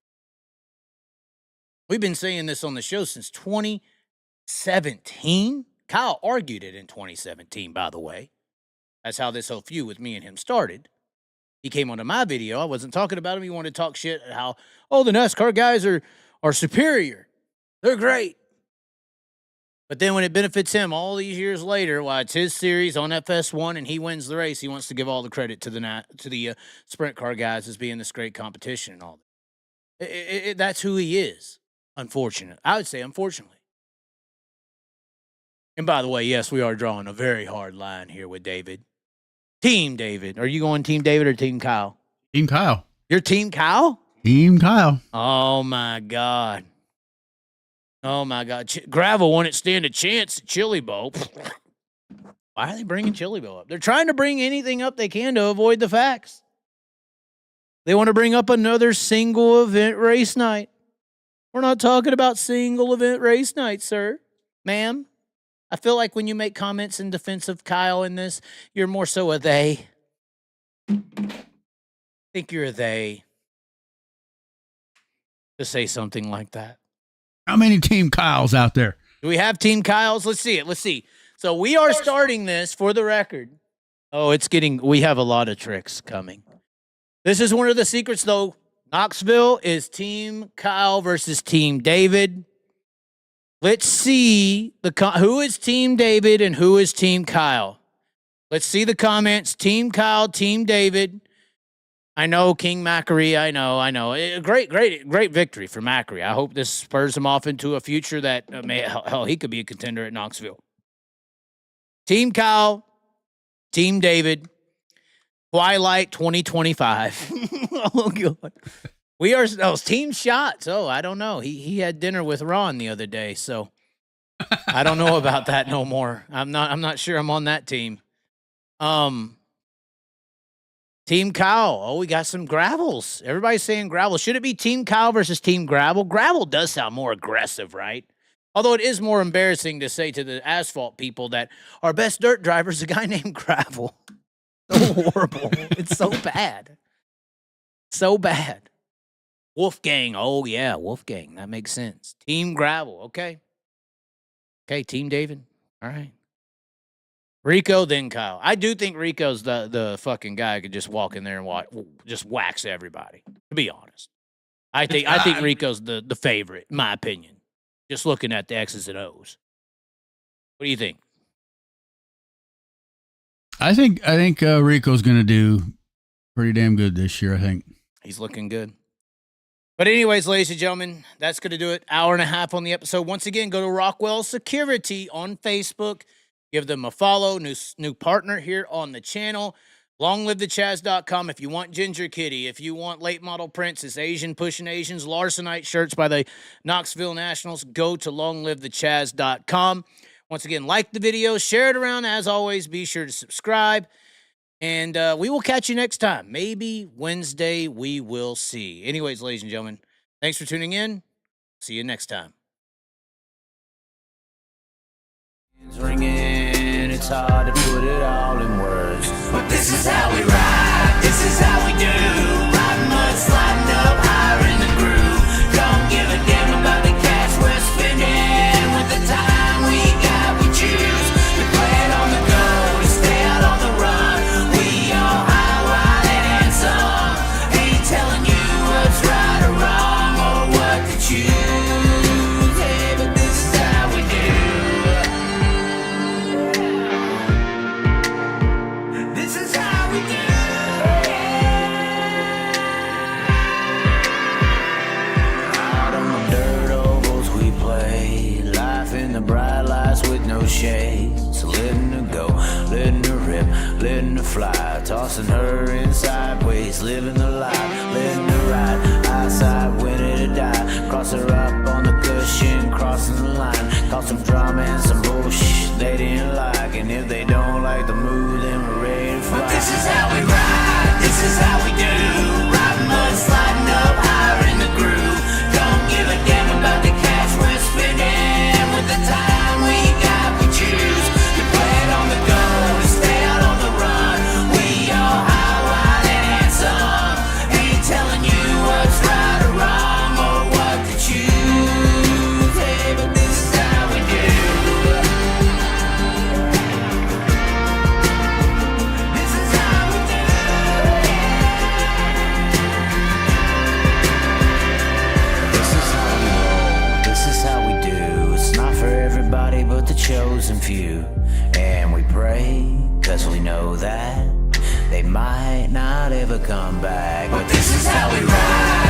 Speaker 2: We've been saying this on the show since 2017. Kyle argued it in 2017, by the way. That's how this whole feud with me and him started. He came onto my video. I wasn't talking about him. He wanted to talk shit how, the NASCAR guys are superior. They're great. But then when it benefits him all these years later, while it's his series on FS1 and he wins the race, he wants to give all the credit to the sprint car guys as being this great competition and all that. That's who he is, unfortunately. I would say unfortunately. And by the way, yes, we are drawing a very hard line here with David. Team David. Are you going Team David or Team Kyle?
Speaker 3: Team Kyle.
Speaker 2: You're Team Kyle?
Speaker 3: Team Kyle.
Speaker 2: Oh, my God. Oh, my God. Gravel wouldn't stand a chance at Chili Bowl. Why are they bringing Chili Bowl up? They're trying to bring anything up they can to avoid the facts. They want to bring up another single event race night. We're not talking about single event race night, sir. Ma'am, I feel like when you make comments in defense of Kyle in this, you're more so a they. I think you're a they to say something like that.
Speaker 3: How many Team Kyles out there?
Speaker 2: Do we have Team Kyles? Let's see it. Let's see. So we are starting this for the record. Oh, we have a lot of tricks coming. This is one of the secrets, though. Knoxville is Team Kyle versus Team David. Let's see who is Team David and who is Team Kyle. Let's see the comments. Team Kyle, Team David. I know King Macri. I know. Great victory for Macri. I hope this spurs him off into a future that hell, he could be a contender at Knoxville. Team Kyle, Team David. Twilight 2025. Oh, God. We are team shots. Oh, I don't know. He had dinner with Ron the other day, so I don't know about that no more. I'm not sure I'm on that team. Team Kyle. Oh, we got some gravels. Everybody's saying gravel. Should it be Team Kyle versus Team Gravel? Gravel does sound more aggressive, right? Although it is more embarrassing to say to the asphalt people that our best dirt driver is a guy named Gravel. So horrible. It's so bad. So bad. Wolfgang. Oh, yeah, Wolfgang. That makes sense. Team Gravel. Okay. Okay, Team David. All right. Rico, then Kyle. I do think Rico's the fucking guy who could just walk in there and just wax everybody, to be honest. I think Rico's the favorite, in my opinion. Just looking at the X's and O's. What do you think?
Speaker 3: I think Rico's going to do pretty damn good this year, I think.
Speaker 2: He's looking good. But anyways, ladies and gentlemen, that's going to do it. Hour and a half on the episode. Once again, go to Rockwell Security on Facebook. Give them a follow. New partner here on the channel. LongLiveTheChaz.com if you want Ginger Kitty. If you want late model Princess, Asian Pushing Asians, Larsonite shirts by the Knoxville Nationals, go to LongLiveTheChaz.com. Once again, like the video, share it around. As always, be sure to subscribe. And we will catch you next time. Maybe Wednesday, we will see. Anyways, ladies and gentlemen, thanks for tuning in. See you next time.
Speaker 1: It's ringing, it's hard to put it all in words, but this is how we ride, this is how we do. Riding mud, sliding up higher in the groove. Don't give a damn about the cash we're spending. With the time we got, we choose to play it on the go, to stay out on the run. We all high, wild, and handsome. Ain't telling you what's right or wrong or what to choose. Hey, but this is how we do. This is how we do. Out on the dirt ovals we play, life in the bright lights with no shade. So letting her go, letting her rip, letting her fly, tossing her in sideways, living the life, letting her ride, outside winning to die. Cross her up on the cushion, crossing the line, cause some drama and some bullshit they didn't like. And if they don't like the mood, then we're ready to fly. But this is how we ride, this is how we do. Riding mud, sliding up higher in the groove. Don't give a damn about the cash we're spending. With the time we got, we choose to play it on the go, to stay out on the run. We all high, wild, and handsome. Ain't telling you what's right or wrong or what to choose. Hey, but this is how we do. This is how we do. This is how we roll. This is how we do. It's not for everybody but the chosen few. And we pray, cause we know that they might not ever come back. But this is how we ride.